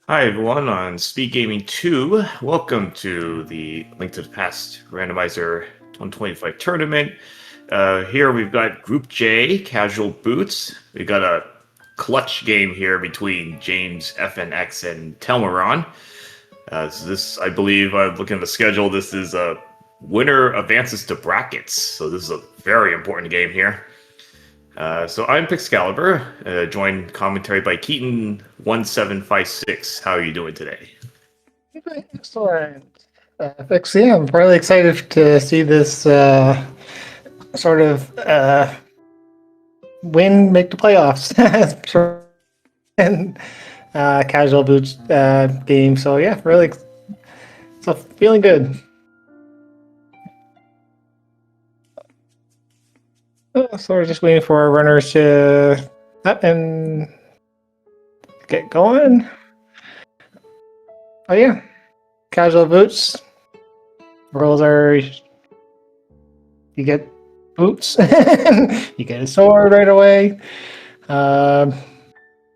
Hi everyone on SpeedGaming 2. Welcome to the Link to the Past Randomizer 125 tournament. Here we've got Group J, Casual Boots. We've got a clutch game here between JamesFnX and Telmiran. So this, I believe, I'm looking at the schedule, this is a winner advances to brackets. So this is a very important game here. So I'm Pixcalibur, joined commentary by Keaton1756. How are you doing today? Excellent. Yeah, I'm really excited to see this sort of win, make the playoffs and casual boots game. So yeah, really, so feeling good. So we're just waiting for our runners to up and get going. Oh yeah, casual boots. Rules are you get boots, you get a sword right away.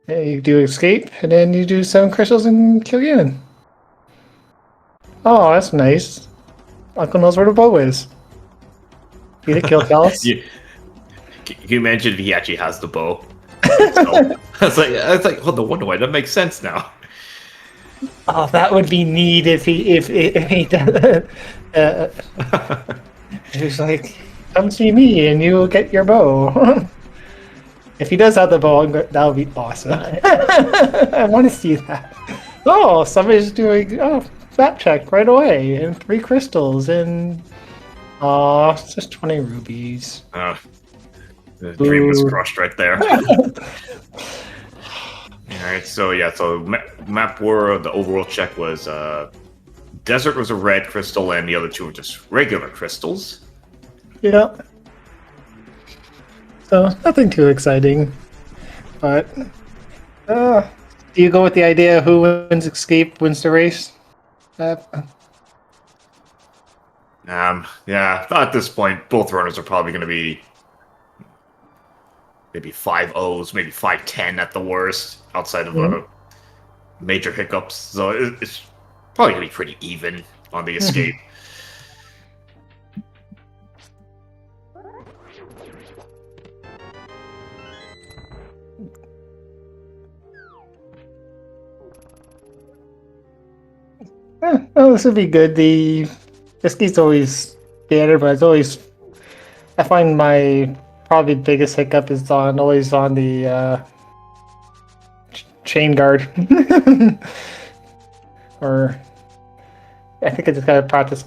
You do escape, and then you do 7 crystals and kill Ganon. Oh, that's nice. Uncle knows where the bow is. Be the kill Callus. Can you imagine if he actually has the bow? It's like, oh, no wonder why that makes sense now. Oh, that would be neat if he does. He's like, come see me and you'll get your bow. If he does have the bow, that would be awesome. I want to see that. Oh, somebody's doing fat check right away and 3 crystals and it's just 20 rubies. The dream was crushed right there. Alright, so yeah, so map war, the overall check was desert was a red crystal and the other two were just regular crystals. Yeah. So nothing too exciting, but do you go with the idea who wins escape wins the race? Yeah, at this point, both runners are probably going to be maybe 5-0s, maybe 5-10 at the worst, outside of major hiccups. So it's probably going to be pretty even on the escape. Oh, this would be good. This game's always better, but it's always. I find my probably biggest hiccup is always on the chain guard, or I think I just gotta practice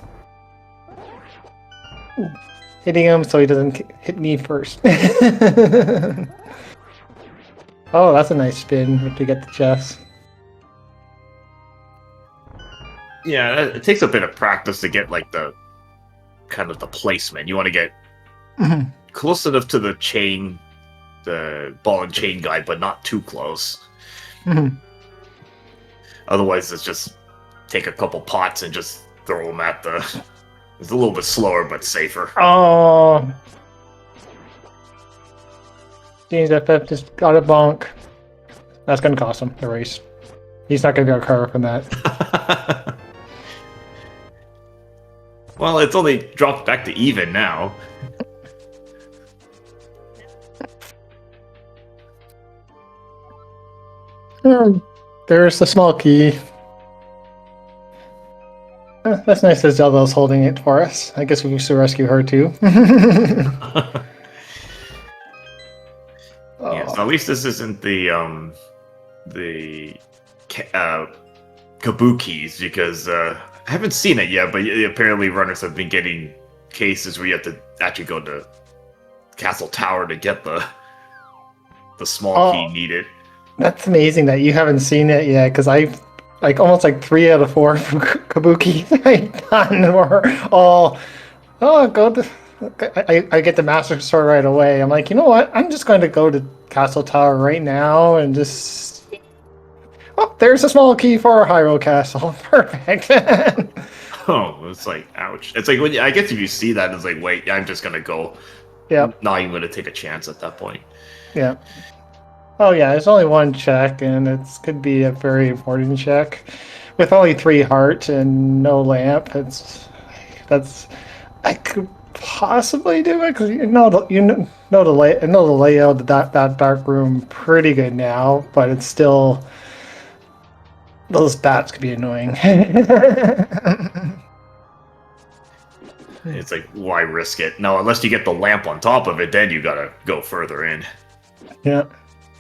hitting him so he doesn't hit me first. Oh, that's a nice spin to get the chest. Yeah, it takes a bit of practice to get like the kind of the placement. You want to get close enough to the chain, the ball and chain guide, but not too close. Otherwise, it's just take a couple pots and just throw them at the. It's a little bit slower, but safer. Oh, James FF just got a bonk. That's gonna cost him the race. He's not gonna be able to recover from that. Well, it's only dropped back to even now. There's the small key. That's nice that Zelda's holding it for us. I guess we should rescue her too. Yeah, so at least this isn't the kabukis, because I haven't seen it yet, but apparently runners have been getting cases where you have to actually go to Castle Tower to get the small key needed. That's amazing that you haven't seen it yet, because I've almost 3 out of 4 kabuki I've done were all go to. I get the Master Sword right away. I'm like, you know what? I'm just going to go to Castle Tower right now and just. Oh, there's a small key for Hyrule Castle. Perfect. Oh, it's like, ouch. It's like, I guess if you see that, it's like, wait, I'm just going to go. Yeah. Not even going to take a chance at that point. Yeah. Oh yeah, there's only one check, and it could be a very important check. With only 3 heart and no lamp, that's I could possibly do it because know the layout of that dark room pretty good now, but it's still those bats could be annoying. It's like, why risk it? No, unless you get the lamp on top of it, then you gotta go further in. Yeah.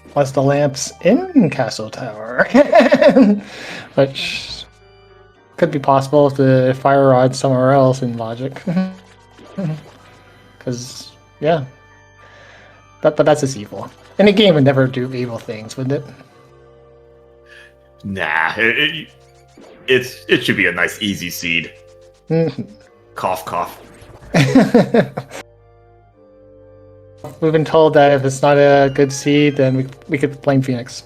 Plus the lamps in Castle Tower, which could be possible if the fire rod's somewhere else in logic. Because yeah, but that's just evil. And a game would never do evil things, would it? Nah, it should be a nice easy seed. Cough, cough. We've been told that if it's not a good seed, then we could blame Phoenix.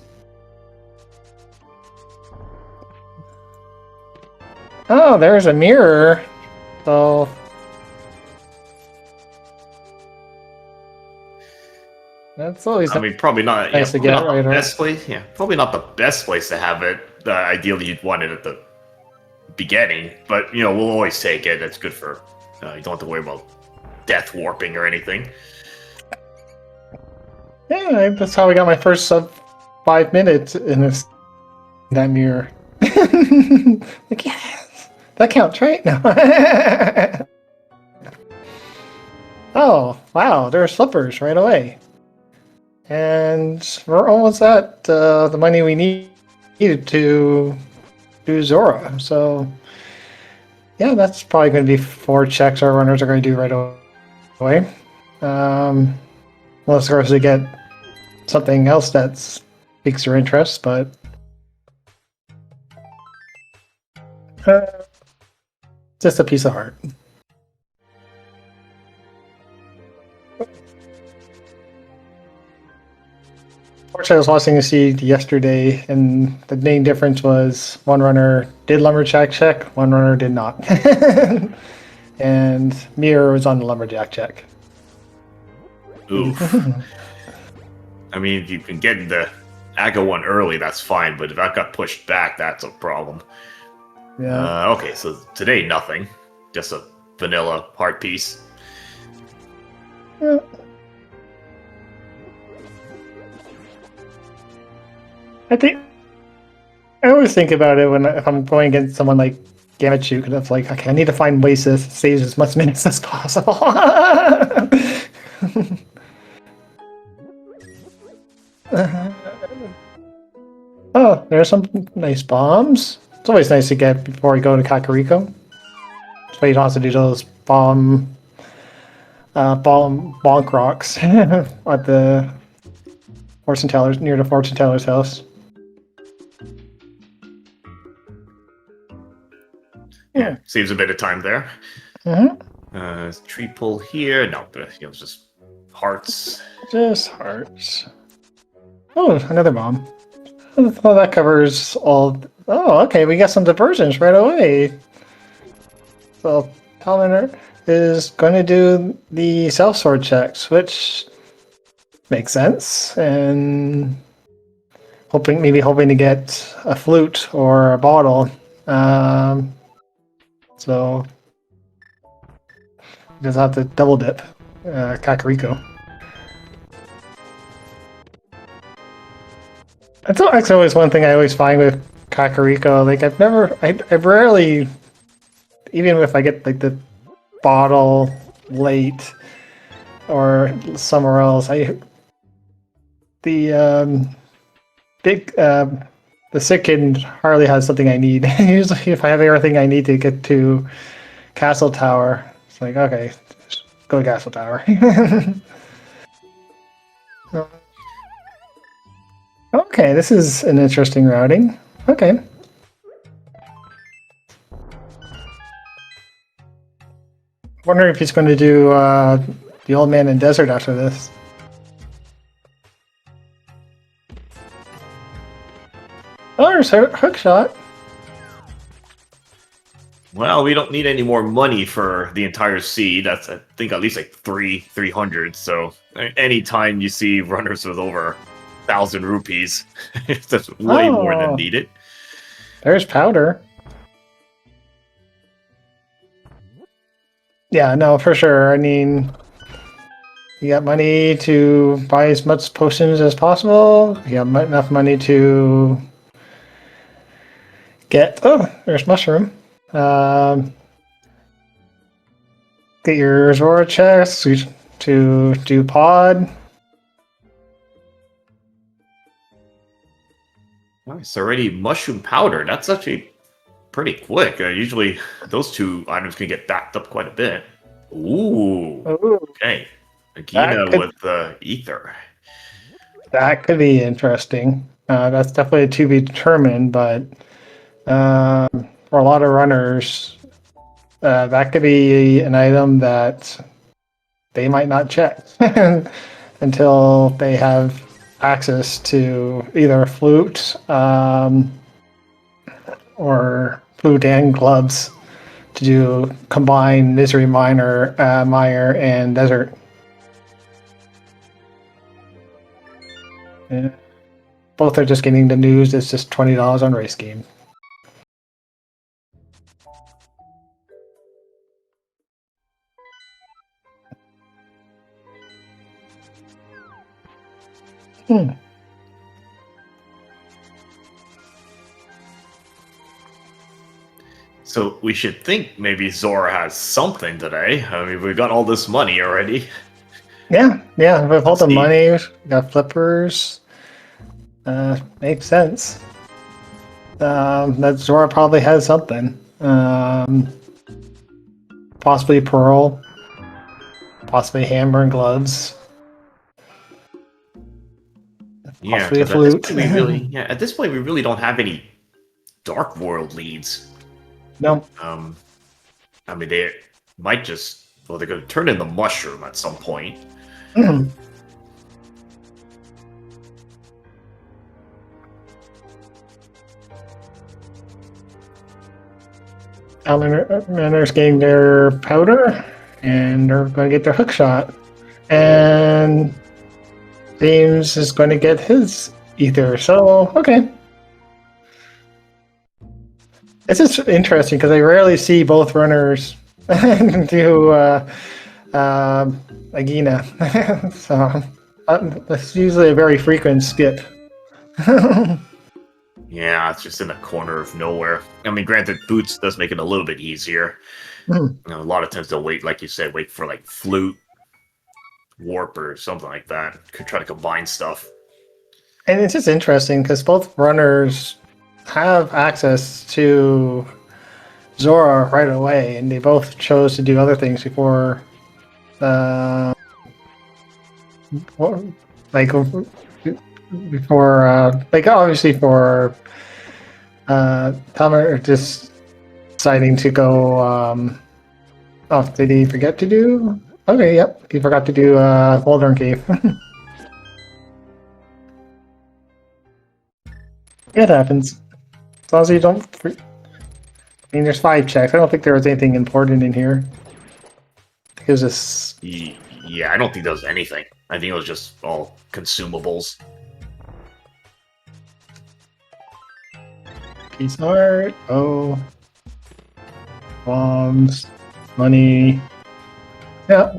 Oh, there's a mirror. So that's always I mean, probably not. nice to Probably get not right the away. best place. Yeah, probably not the best place to have it. Ideally, you'd want it at the beginning, but we'll always take it. It's good for. You don't have to worry about death warping or anything. Yeah, that's how I got my first sub 5 minutes in that mirror. Like, yes, that counts, right? No. Oh, wow, there are slippers right away. And we're almost at the money we needed to do Zora. So, yeah, that's probably going to be 4 checks our runners are going to do right away. Unless, of course, they get something else that piques your interest, but just a piece of heart. Fortunately, I was watching a seed yesterday, and the main difference was one runner did lumberjack check, one runner did not. And Mirror was on the lumberjack check. Oof. I mean, if you can get the Aga one early, that's fine, but if that got pushed back, that's a problem. Yeah. Okay, so today, nothing. Just a vanilla heart piece. Yeah. I always think about it if I'm going against someone like Gamachu, because it's like, okay, I need to find ways to save as much minutes as possible. Oh, there's some nice bombs. It's always nice to get before you go to Kakariko. So you don't have to do those bonk rocks at the fortune teller's near the fortune teller's house. Yeah, saves a bit of time there. Tree pull here. No, but it's just hearts. Just hearts. Oh, another bomb. Well, that covers all. Oh, okay, we got some diversions right away. So, Telmiran is going to do the self-sword checks, which makes sense, and maybe hoping to get a flute or a bottle. So, just have to double dip Kakariko. That's actually always one thing I always find with Kakariko. Like I've rarely, even if I get like the bottle late or somewhere else, the sick kid hardly has something I need. Usually, if I have everything I need to get to Castle Tower, it's like okay, just go to Castle Tower. Okay, this is an interesting routing. Okay. Wondering if he's going to do the Old Man in Desert after this. Oh, there's a hook shot. Well, we don't need any more money for the entire seed. That's, I think, at least like 300. So anytime you see runners with over 1,000 rupees. That's way more than Oh, needed. there's powder. Yeah, no, for sure. I mean, you got money to buy as much potions as possible. You got enough money to get. Oh, there's mushroom. Um, get your Zora chest to do pod. Nice. Already mushroom powder. That's actually pretty quick. Usually those two items can get backed up quite a bit. Ooh. Ooh, Okay. that Agina could with ether. that could be interesting. That's definitely to be determined, but for a lot of runners, that could be an item that they might not check until they have access to either flute or flute and gloves to do combine misery minor, mire, and desert. Yeah. Both are just getting the news. It's just $20 on race game. Hmm. So we should think maybe Zora has something today. I mean, we got all this money already. Yeah. With all the See. money, got flippers. Makes sense. That Zora probably has something. Possibly pearl. Possibly hammer and gloves. Yeah, Possibly a because at this flute. point at this point we really don't have any Dark World leads. No. I mean they might just they're going to turn in the mushroom at some point. Almaner's getting their powder, and they're going to get their hook shot. And James is going to get his ether. So, okay. This is interesting because I rarely see both runners do Agina. So, that's usually a very frequent skip. Yeah, it's just in the corner of nowhere. I mean, granted, Boots does make it a little bit easier. You know, a lot of times they'll wait, like you said, wait for like Flute, Warp, or something like that. Could try to combine stuff. And it's just interesting because both runners have access to Zora right away, and they both chose to do other things before, like before, like obviously for Telmiran just deciding to go. Oh, did he forget to do? Okay, yep, he forgot to do Waldern Cave. It happens. As long as you don't. I mean, there's 5 checks. I don't think there was anything important in here. It was just. Yeah, I don't think there was anything. I think it was just all consumables. Piece art. Oh. Bombs. Money. Yeah.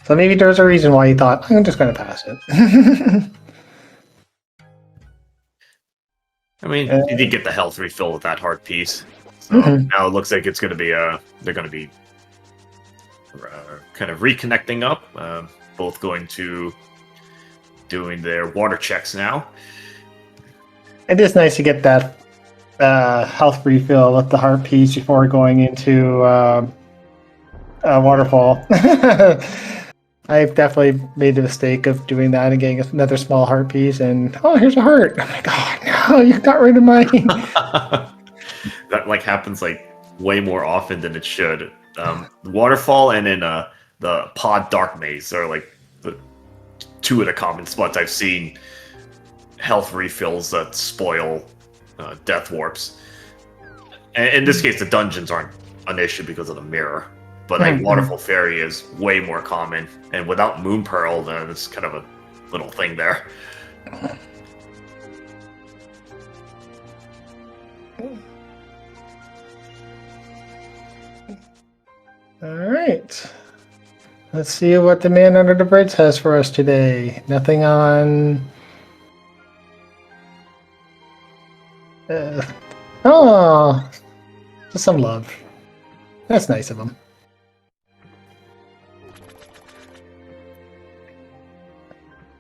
So maybe there's a reason why he thought, I'm just going to pass it. I mean, you did get the health refill with that heart piece. So now it looks like it's going to be, they're going to be kind of reconnecting up. Both going to doing their water checks now. It is nice to get that health refill with the heart piece before going into waterfall. I've definitely made the mistake of doing that and getting another small heart piece, and oh, here's a heart. Oh my god, no, you got rid of my. That like happens like way more often than it should. Waterfall and in the pod dark maze are like the 2 of the common spots I've seen health refills that spoil death warps. And in this case, the dungeons aren't an issue because of the mirror. But like Waterfall Fairy is way more common, and without Moon Pearl, then it's kind of a little thing there. All right. Let's see what the man under the bridge has for us today. Nothing on. Oh, just some love. That's nice of him.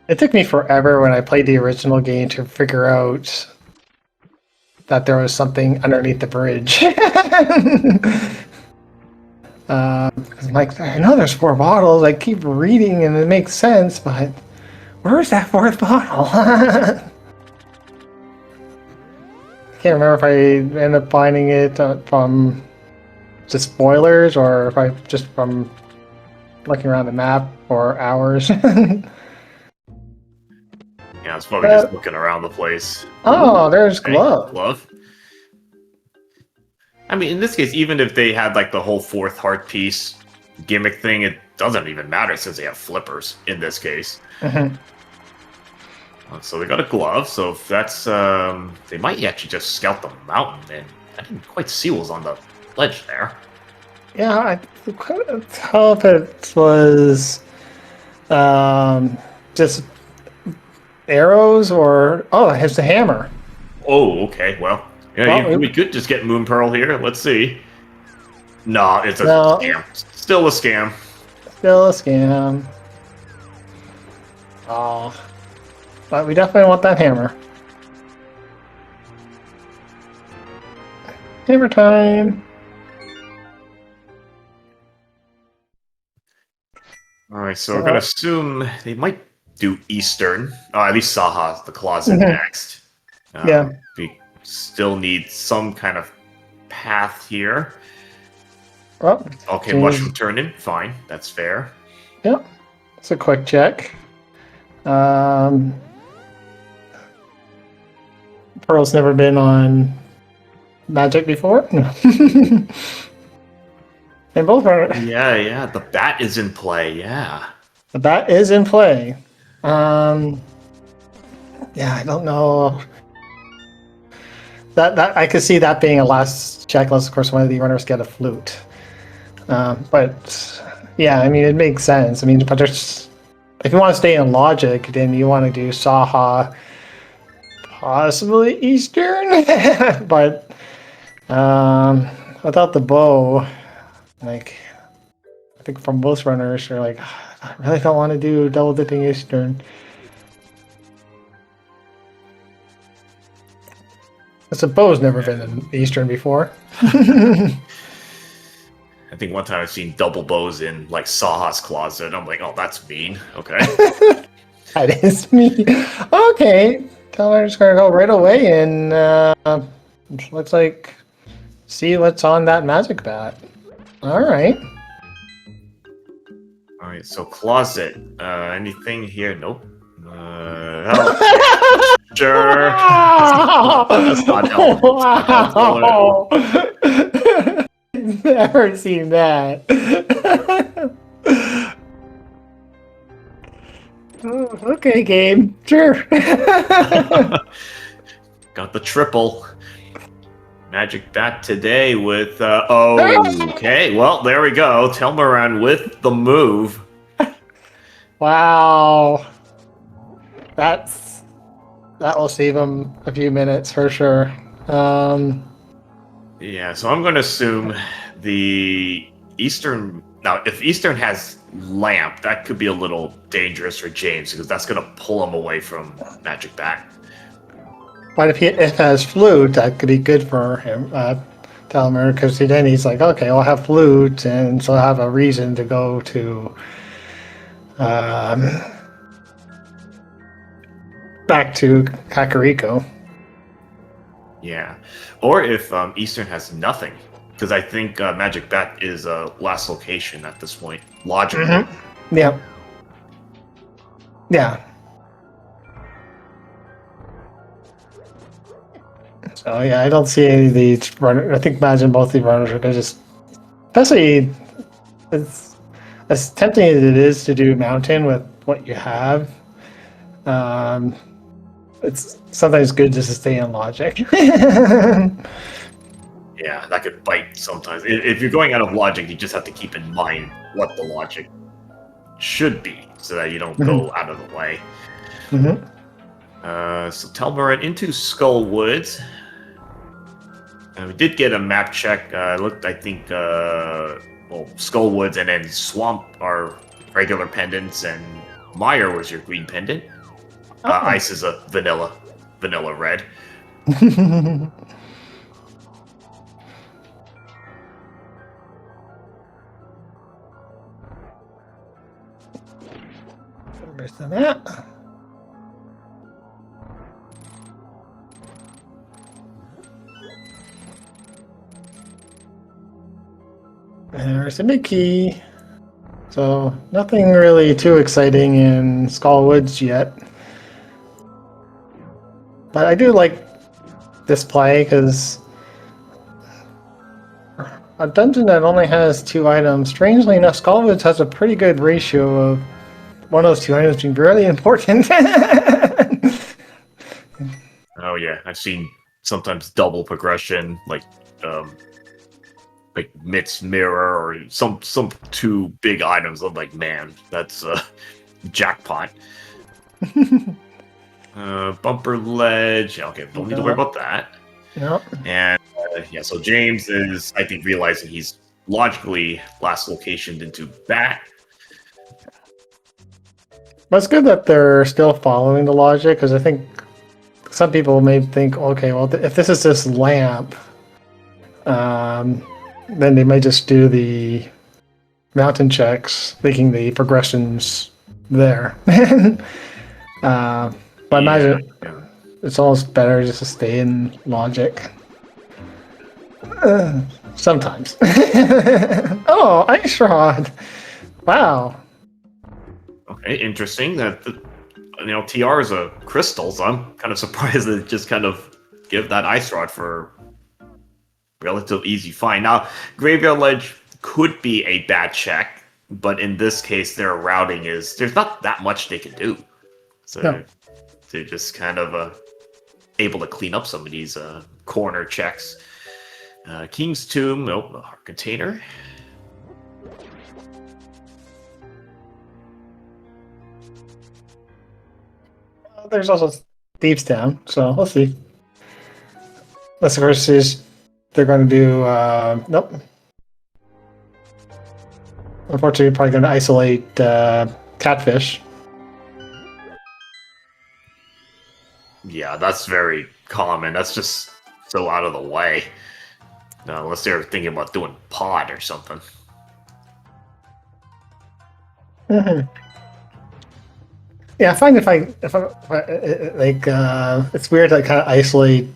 It took me forever when I played the original game to figure out that there was something underneath the bridge. I'm like, I know there's 4 bottles. I keep reading and it makes sense, but where's that 4th bottle? I can't remember if I end up finding it from just spoilers or if I just from looking around the map for hours. Yeah, it's probably just looking around the place. Oh, there's glove. Glove. I mean, in this case, even if they had like the whole 4th heart piece gimmick thing, it doesn't even matter since they have flippers in this case. Mm-hmm. So they got a glove. So if that's they might actually just scout the mountain, and I didn't quite see what was on the ledge there. Yeah, I couldn't tell if it was just arrows or it's the hammer. Oh, okay. Well, yeah, we could just get Moon Pearl here. Let's see. No, it's a scam. Still a scam. Still a scam. Oh, but we definitely want that hammer. Hammer time. All right, so we're gonna assume they might do Eastern. At least Saha, the closet next. Yeah. We still need some kind of path here. Oh, okay, mushroom turn-in. Fine, that's fair. Yep. It's a quick check. Pearl's never been on Magic before. And both are. Yeah. The bat is in play. Yeah. The bat is in play. Yeah, I don't know. That I could see that being a last check, unless of course one of the runners get a flute. But yeah, I mean it makes sense. I mean, but there's if you want to stay in logic, then you want to do Saha, possibly Eastern, but without the bow, like I think from most runners, they're like, I really don't want to do double dipping Eastern. The bow's never been in Eastern before. I think one time I've seen double bows in like Saha's closet. I'm like, oh, that's mean. Okay. That is me. Okay. Telmiran's gonna go right away and looks like see what's on that magic bat. Alright. Alright, so closet. Anything here? Nope. Sure. That's not helpful. Wow. Never seen that. Okay, game. Sure. Got the triple. Magic bat today with okay. Well, there we go. Telmiran with the move. Wow. That will save him a few minutes for sure. Yeah, so I'm going to assume the Eastern... Now, if Eastern has Lamp, that could be a little dangerous for James, because that's going to pull him away from Magic Bat. But if it has Flute, that could be good for him, Telmiran, because then he's like, okay, I'll have Flute, and so I'll have a reason to go to... back to Kakariko. Yeah. Or if Eastern has nothing, because I think Magic Bat is last location at this point, logically. Mm-hmm. Yeah. Yeah. So yeah, I don't see any of these runners. I think imagine both the runners are going to just, especially as tempting as it is to do mountain with what you have. It's sometimes good just to stay in logic. Yeah, that could bite sometimes. If you're going out of logic, you just have to keep in mind what the logic should be, so that you don't go out of the way. Mm-hmm. So Telmiran into Skull Woods. We did get a map check. Looked, I think, well, Skull Woods and then Swamp are regular pendants, and Mire was your green pendant. Ice is a vanilla red. Understand that. There's a big key. So nothing really too exciting in Skull Woods yet. But I do like this play because a dungeon that only has 2 items, strangely enough, Skull Woods has a pretty good ratio of one of those 2 items being really important. Oh yeah, I've seen sometimes double progression, like Mitt's mirror or some 2 big items. I'm like, man, that's jackpot. Bumper ledge. Okay, don't need to worry about that. Yep. And yeah, so James is, I think, realizing he's logically last locationed into Bat. But it's good that they're still following the logic, because I think some people may think, okay, well, if this is this lamp, then they may just do the mountain checks, making the progressions there. But I imagine it's almost better just to stay in logic. Sometimes. Oh, ice rod! Wow. Okay, interesting. That TR is a crystal, so I'm kind of surprised that it just kind of give that ice rod for relative easy find. Now, Graveyard Ledge could be a bad check, but in this case, their routing is there's not that much they can do. So no. They're just kind of able to clean up some of these corner checks. King's Tomb, nope, a heart container. There's also Thieves Town, so let's see. This versus they're going to do nope. Unfortunately, probably going to isolate Catfish. Yeah, that's very common. That's just so out of the way. Unless they're thinking about doing pod or something. Mm-hmm. Yeah, I find if I like it's weird to kind of isolate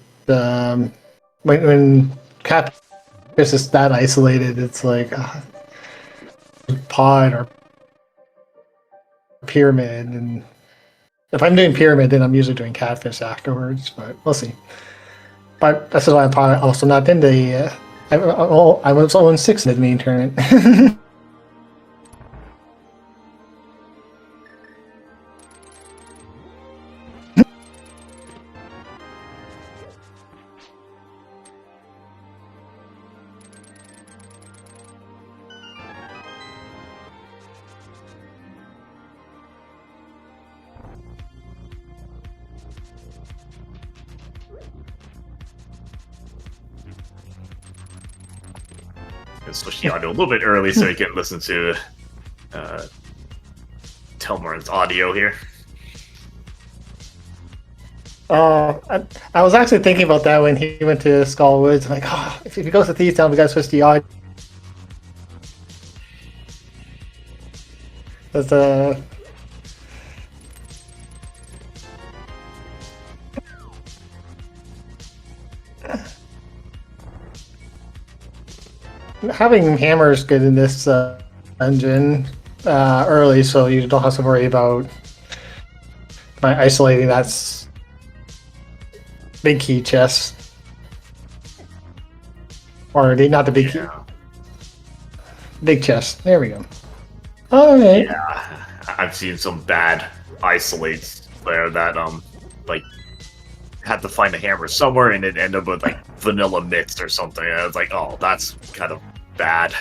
when Catfish is that isolated. It's like pod or pyramid, and if I'm doing pyramid, then I'm usually doing Catfish afterwards. But we'll see. But that's why I'm also not in the. I was 0-6 in the main tournament. Switch the audio a little bit early so you can listen to Telmiran's audio here. I was actually thinking about that when he went to Skull Woods. I'm like, oh, if he goes to Thieves Town, we gotta switch the audio. That's having hammers good in this dungeon early, so you don't have to worry about isolating that big key chest. Or not the big key. Big chest. There we go. Alright. Yeah, I've seen some bad isolates there that like had to find a hammer somewhere and it ended up with like vanilla mixed or something. And I was like, oh, that's kind of bad.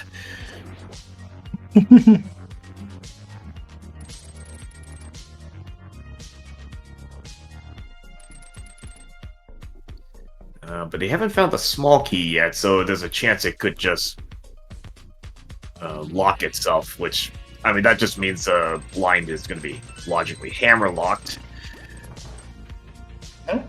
But they haven't found the small key yet, so there's a chance it could just lock itself, which, I mean, that just means the blind is going to be logically hammer locked. Huh?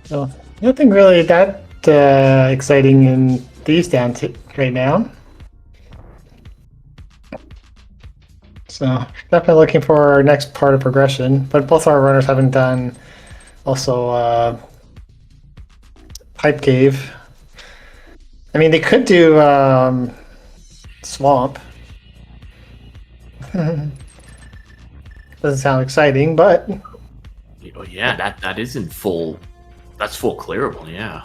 So nothing really that exciting in these down right now. So definitely looking for our next part of progression, but both our runners haven't done also pipe cave. I mean, they could do swamp. Doesn't sound exciting, but Oh, yeah, that is in full. That's full clearable, yeah.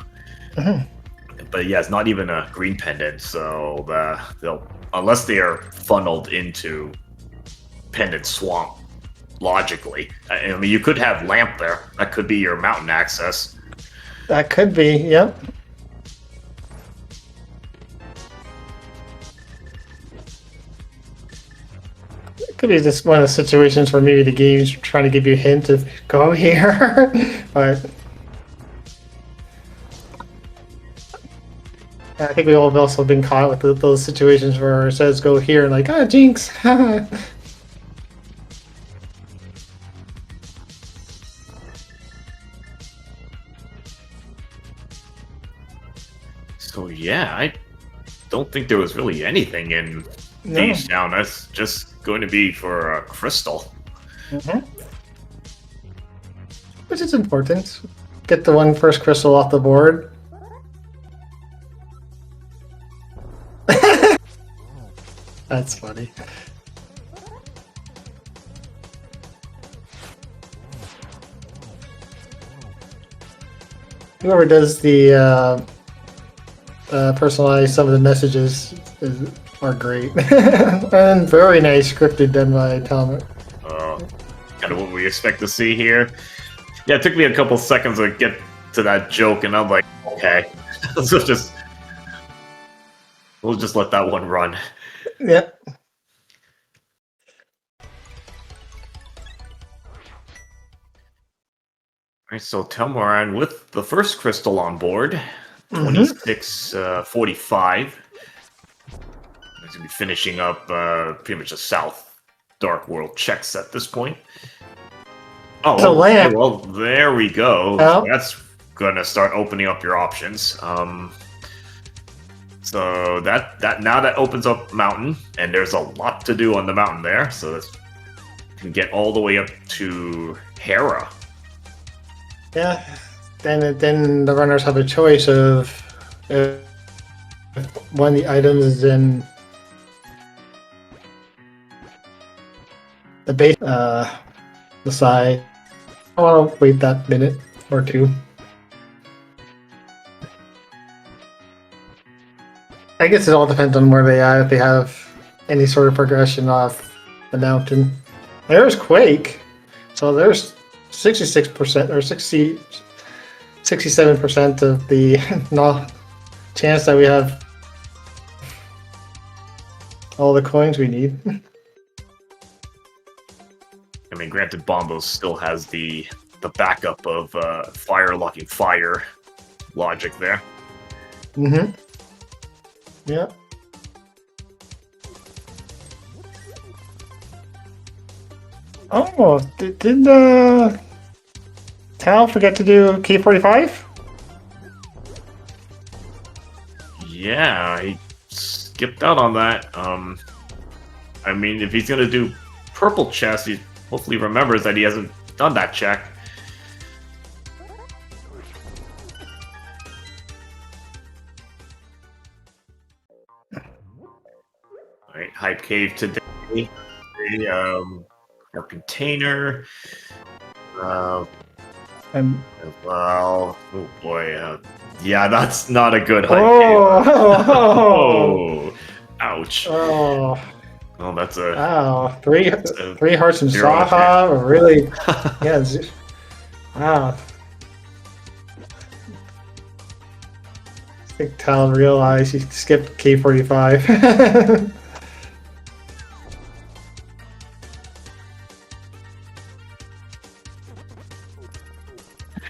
But yeah, it's not even a green pendant, so they'll, unless they are funneled into pendant swamp logically. I mean, you could have lamp there. That could be your mountain access. that could be, yep. It could be just one of the situations where maybe the game's trying to give you a hint of go here, but I think we've all also been caught with those situations where it says go here and like, ah, jinx. So yeah, I don't think there was really anything in these down. That's just going to be for a crystal. Which is important. Get the one first crystal off the board. That's funny. Whoever does the personalize some of the messages are great. And very nice scripted done by Telmiran. Kind of what we expect to see here. Yeah, it took me a couple seconds to get to that joke, and I'm like, okay, so we'll just let that one run. Yeah. Alright, so Telmiran with the first crystal on board, 2645. He's going to be finishing up pretty much a South Dark World checks at this point. Oh, So okay, well, there we go. Oh. That's going to start opening up your options. So that opens up mountain, and there's a lot to do on the mountain there. So you can get all the way up to Hera. Yeah. Then the runners have a choice of if one of the items is in the base, the side. I want to wait that minute or two. I guess it all depends on where they are, if they have any sort of progression off the mountain. There's Quake, so there's 66% or 67% of the chance that we have all the coins we need. I mean, granted, Bombo still has the backup of fire locking fire logic there. Mm-hmm. Yeah. Oh, did Tal forget to do key 45? Yeah, he skipped out on that. I mean, if he's gonna do purple chest, he hopefully remembers that he hasn't done that check. type cave today. Our container. And Well, oh boy. Yeah, that's not a good hype oh, cave. Oh, ouch. oh, Oh, that's a wow! a Three hearts from 0 out of 10. Saha. Really? Yeah. Wow. I think Tal realized he skipped K45.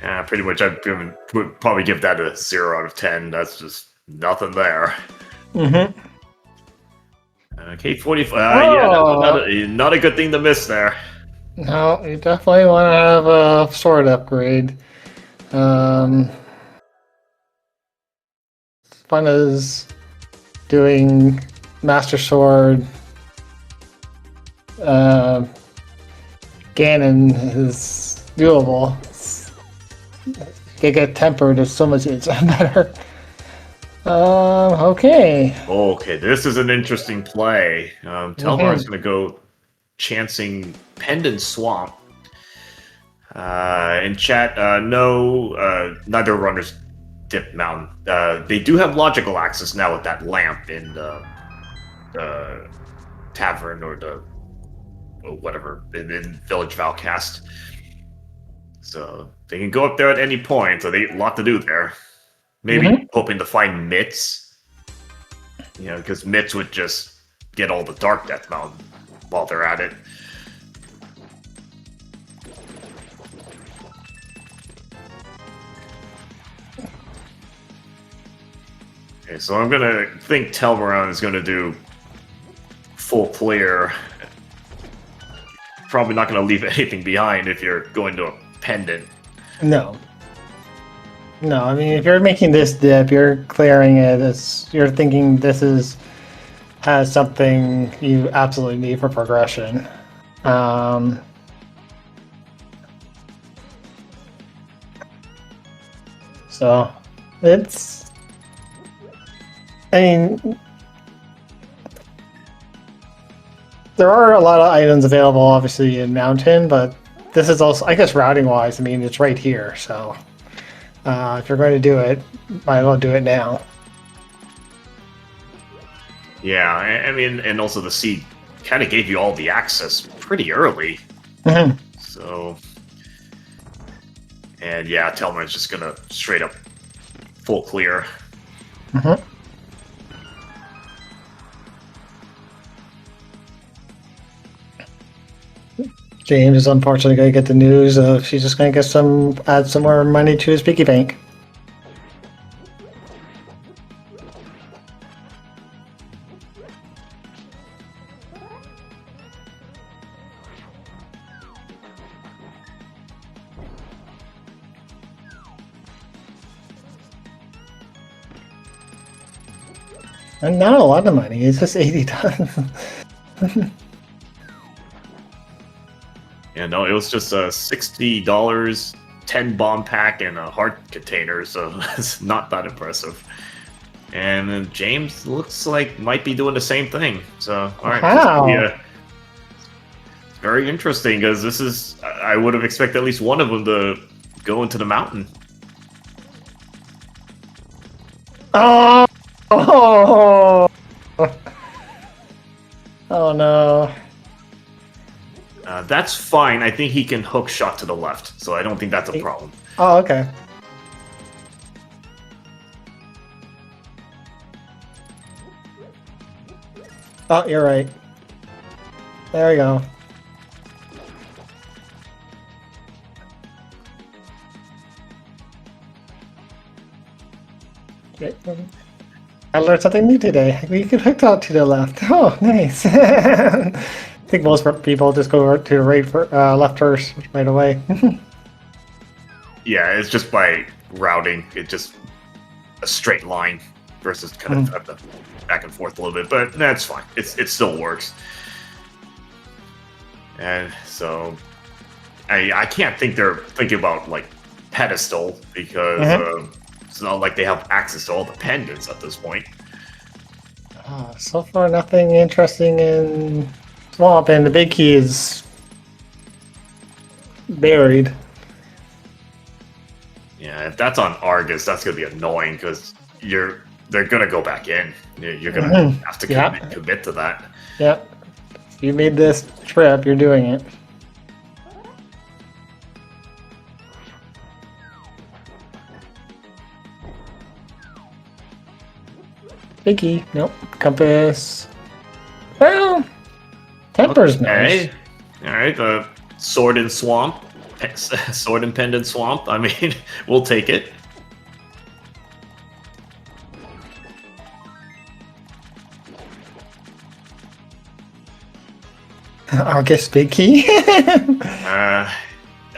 Yeah, pretty much. Would probably give that a 0 out of 10. That's just nothing there. Mm-hmm. K45. Oh. Yeah, not a good thing to miss there. No, you definitely want to have a sword upgrade. Fun as doing Master Sword. Ganon is doable. Get tempered is so much better. Okay. Okay, this is an interesting play. Telmiran's going to go chancing Pendant Swamp. In chat, no, neither runners dip mountain. They do have logical access now with that lamp in the tavern or whatever in Village Valcast. So they can go up there at any point. So they a lot to do there. Maybe hoping to find Mitts. Because Mitts would just get all the Dark Death Mountain while they're at it. Okay, so I'm gonna think Telmiran is gonna do full clear. Probably not gonna leave anything behind if you're going to a pendant. No. No, I mean, if you're making this dip, you're clearing it. You're thinking this has something you absolutely need for progression. So it's. I mean, there are a lot of items available, obviously, in Mountain, but this is also, I guess, routing-wise, I mean, it's right here, so if you're going to do it, might as well do it now. Yeah, I mean, and also the seed kind of gave you all the access pretty early. So, and yeah, Telmiran's just gonna straight up full clear. James is unfortunately going to get the news of she's just going to add some more money to his piggy bank. And not a lot of money, it's just 80 tons. Yeah, no, it was just $60, 10 bomb pack, and a heart container, so it's not that impressive. And then James looks like might be doing the same thing. So, all right, Wow. Very interesting because this is I would have expected at least one of them to go into the mountain. Oh! Oh, oh no. That's fine. I think he can hook shot to the left, so I don't think that's a problem. Oh, okay. Oh, you're right. There we go. Okay. I learned something new today. We can hook out to the left. Oh, nice. I think most people just go to the right left first right away. Yeah, it's just by routing. It's just a straight line versus kind of have to back and forth a little bit, but that's fine. It still works. And so I can't think they're thinking about like pedestal because it's not like they have access to all the pendants at this point. So far, nothing interesting in swamp, and the big key is buried. Yeah, if that's on Argus, that's gonna be annoying because they're gonna go back in. You're gonna have to commit to that. Yep. If you made this trip, you're doing it. Big key. Nope. Compass. Well, temper's nice. All right. Sword and swamp. Sword and pendant swamp. I mean, we'll take it. I'll guess big key.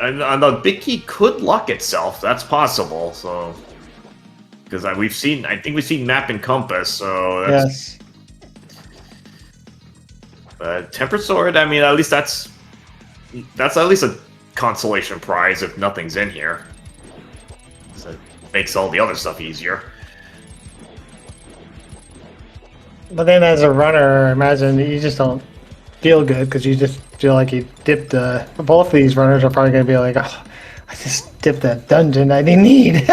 And the big key could lock itself. That's possible. So, because I think we've seen map and compass. So that's, yes. tempered sword. I mean, at least that's at least a consolation prize if nothing's in here. So it makes all the other stuff easier. But then, as a runner, imagine you just don't feel good because you just feel like you dipped. Both of these runners are probably going to be like, "Oh, I just dipped that dungeon I didn't need."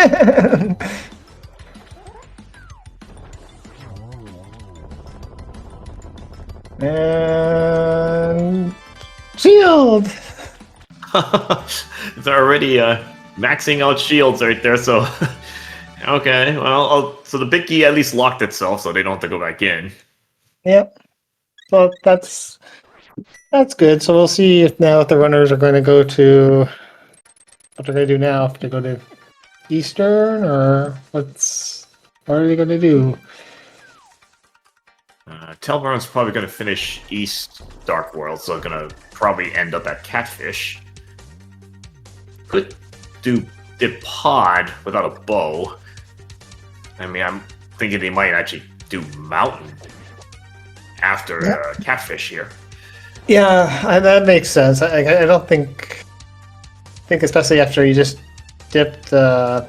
And shield. They're already maxing out shields right there. So okay, well, so the big key at least locked itself, so they don't have to go back in. Yep. Well, that's good. So we'll see if the runners are going to go to what are they do now? If they go to Eastern or what are they going to do? Telmiran's probably going to finish East Dark World, so going to probably end up at Catfish. Could do the pod without a bow. I mean, I'm thinking they might actually do Mountain after Catfish here. Yeah, that makes sense. I don't think especially after you just dipped a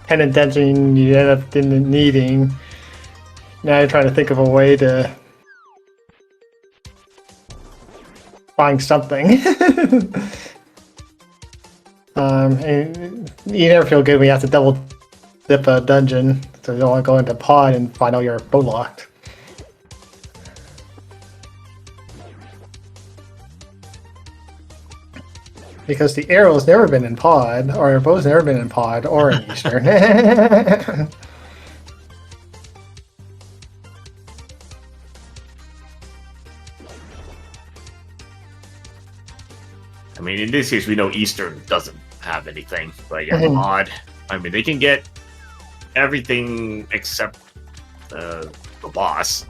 pendant dungeon you end up needing. Now you're trying to think of a way to find something. And you never feel good when you have to double dip a dungeon, so you don't want to go into pod and find out you're bow locked. Because the arrow's never been in pod, or the bow's never been in pod, or in Eastern. I mean, in this case, we know Eastern doesn't have anything, but yeah, mod. I mean, they can get everything except the boss.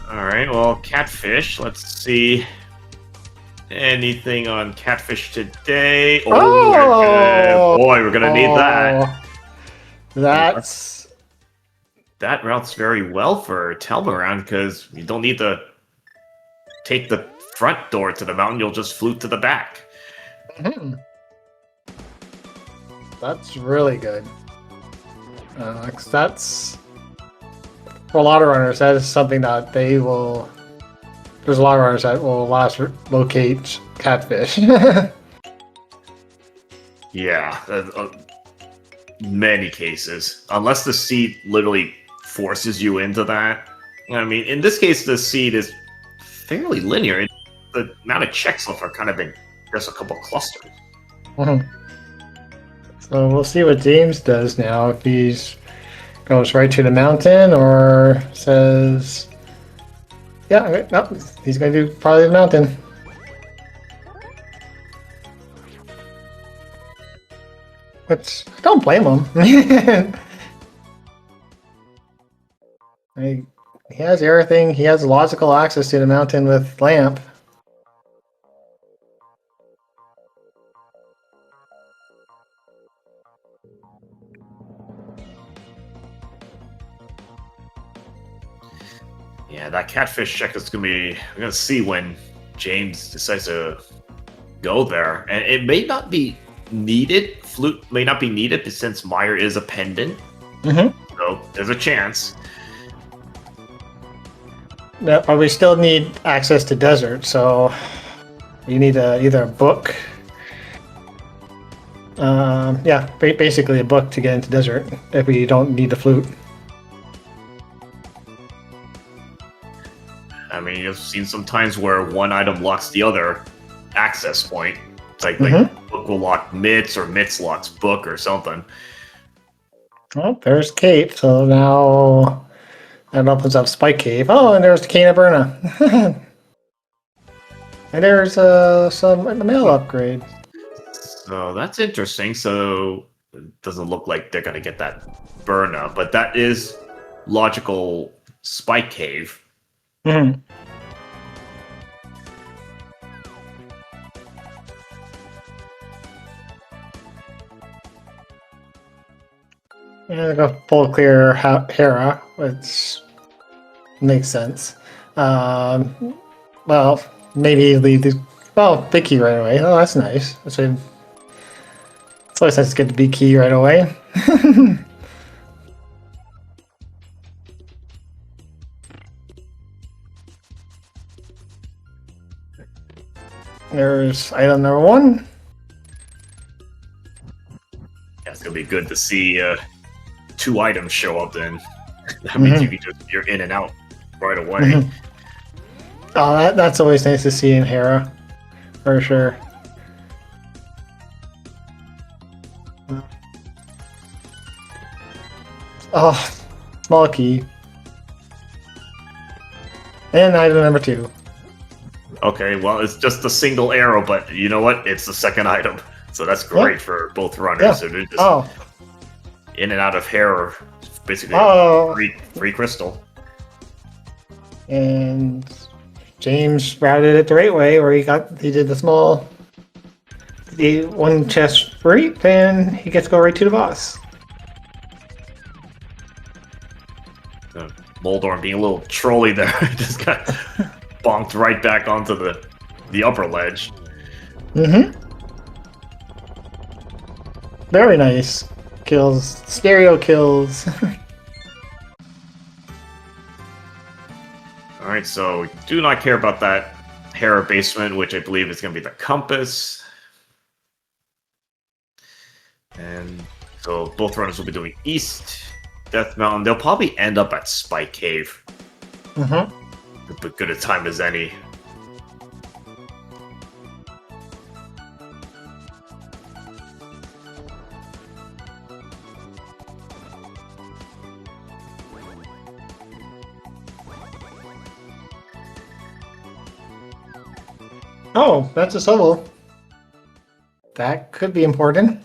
All right, well, Catfish. Let's see. Anything on Catfish today? We're gonna need that. That routes very well for Telmiran because you don't need to take the front door to the mountain. You'll just flute to the back. That's really good. That's for a lot of runners. That is something that they will. There's a lot of runners that will locate Catfish. Yeah, many cases. Unless the seed literally forces you into that. I mean, in this case, the seed is fairly linear. The amount of checks are kind of in just a couple clusters. So we'll see what James does now. If he goes right to the mountain or says... Yeah, no, he's going to do probably the mountain. Which, I don't blame him. He has everything. He has logical access to the mountain with Lamp. Yeah, that Catfish check is going to be... We're going to see when James decides to go there. And it may not be needed. Flute may not be needed since Meyer is a pendant. So So there's a chance. No, but we still need access to desert, so you need either a book. Yeah, basically a book to get into desert if we don't need the flute. I mean, you've seen some times where one item locks the other access point. It's like book will lock mitts or mitts locks book or something. Oh, there's Kate. So now that opens up Spike Cave. Oh, and there's the Cane of Berna. And there's some mail upgrade. So that's interesting. So it doesn't look like they're going to get that Burna, but that is logical Spike Cave. Mm-hmm. And go full clear Hera, which makes sense. Well, maybe leave the big key right away. Oh, that's nice. It's always nice to get the big key right away. There's item number 1. Yeah, it's gonna be good to see 2 items show up. Then that means you're in and out right away. Oh, that's always nice to see in Hera, for sure. Oh, small key. And item number 2. Okay, well, it's just a single arrow, but you know what? It's the second item, so that's great for both runners. Yeah. So they're just in and out of hair, basically free crystal. And James routed it the right way, where he did the one chest reap, and he gets to go right to the boss. Moldorm being a little trolly there, just got bonked right back onto the upper ledge. Very nice kills, stereo kills. All right, so we do not care about that Hera basement, which I believe is going to be the compass. And so both runners will be doing east, Death Mountain. They'll probably end up at Spike Cave. But good a time as any. Oh, that's a solo. That could be important.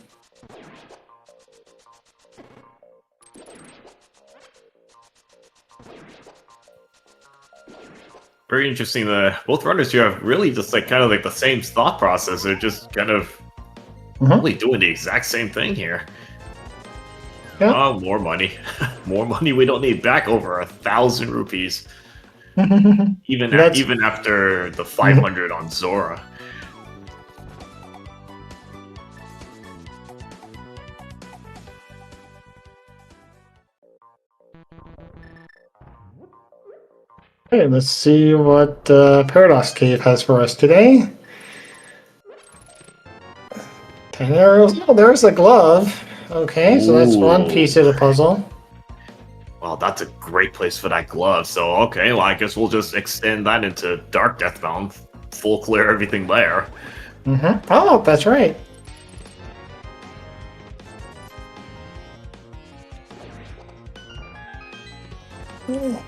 Very interesting. Both runners here have really just kind of the same thought process. They're just kind of really doing the exact same thing here. Yeah. Oh, more money. More money we don't need. Back over 1,000 rupees. even after the 500 on Zora. Okay, let's see what Paradox Cave has for us today. 10 arrows. Oh, there's a glove. Okay, so that's one piece of the puzzle. Well, that's a great place for that glove. So, okay, well, I guess we'll just extend that into Dark Deathbound. Full clear everything there. Oh, that's right. $20,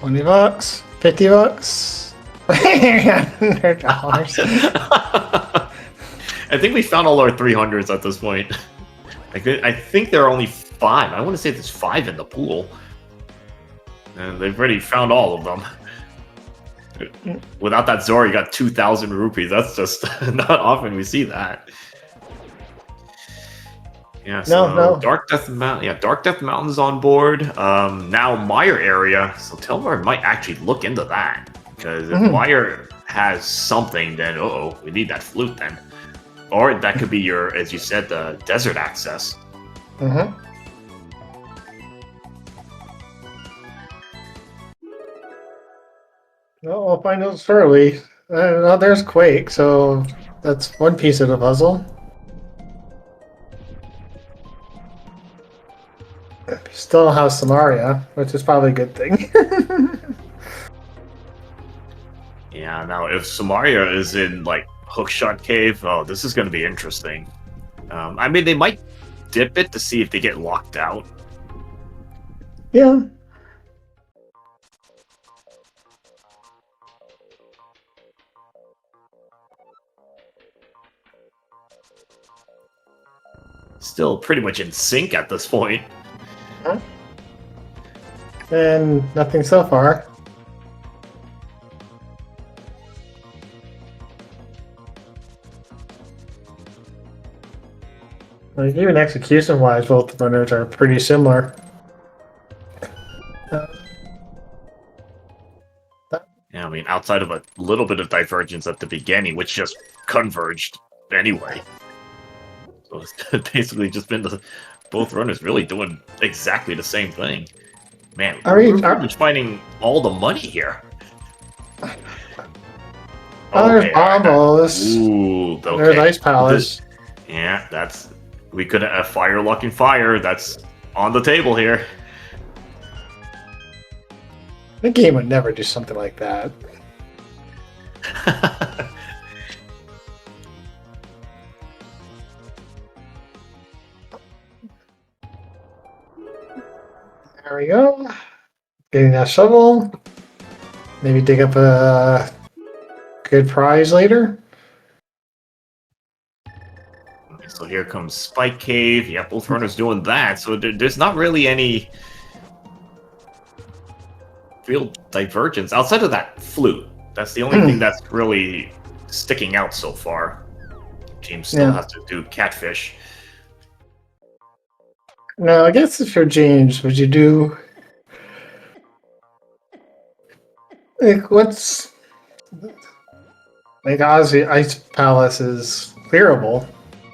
$50. $100. I think we found all our 300s at this point. I think there are only 5. I want to say there's 5 in the pool. And they've already found all of them. Without that Zora, you got 2,000 rupees. That's just not often we see that. Yeah, so no. Dark Death Mountain. Yeah, Dark Death Mountain's on board. Now Meyer area. So Telmiran might actually look into that. Because if Meyer has something, then we need that flute then. Or that could be your, as you said, the desert access. Well, we'll find out shortly. Well, there's Quake, so that's one piece of the puzzle. Still have Samaria, which is probably a good thing. Yeah, now if Samaria is in like Hookshot Cave, oh, this is going to be interesting. I mean, they might dip it to see if they get locked out. Yeah. Still pretty much in sync at this point. Huh? And nothing so far. Like even execution-wise, both runners are pretty similar. Yeah, I mean, outside of a little bit of divergence at the beginning, which just converged anyway. So it's basically just been both runners really doing exactly the same thing. Man, we're pretty much finding all the money here. There's Bombos. Ooh, okay. There's Ice Palace. Yeah, that's... We could have fire locking fire. That's on the table here. The game would never do something like that. There we go. Getting that shovel. Maybe dig up a good prize later. So here comes Spike Cave. Yeah, both runners doing that. So there's not really any real divergence outside of that flute. That's the only thing that's really sticking out so far. James still has to do catfish. Now, I guess if you're James, would you do... Like, what's... Like, obviously, Ice Palace is clearable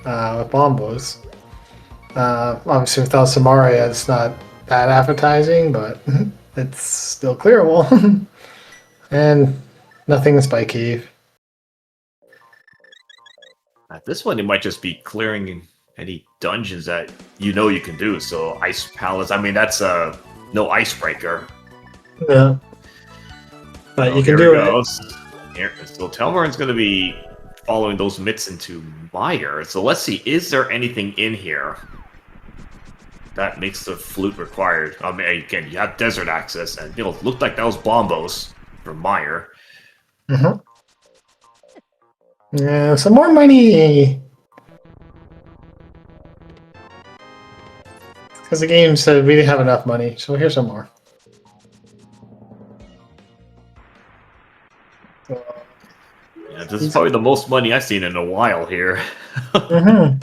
with Bombos. Obviously, without Samaria, it's not that appetizing, but it's still clearable. And nothing Spike Cave. At this one, it might just be clearing any dungeons that you know you can do. So Ice Palace, I mean, that's no icebreaker. Yeah. But you can do it. Here, so Telmiran's going to be following those mitts into Mire. So let's see, is there anything in here that makes the flute required? I mean, again, you have desert access, and it looked like that was Bombos from Mire. Mm-hmm. Yeah, some more money. Because the game said we didn't have enough money, so here's some more. Yeah, this is probably the most money I've seen in a while here. Mm-hmm.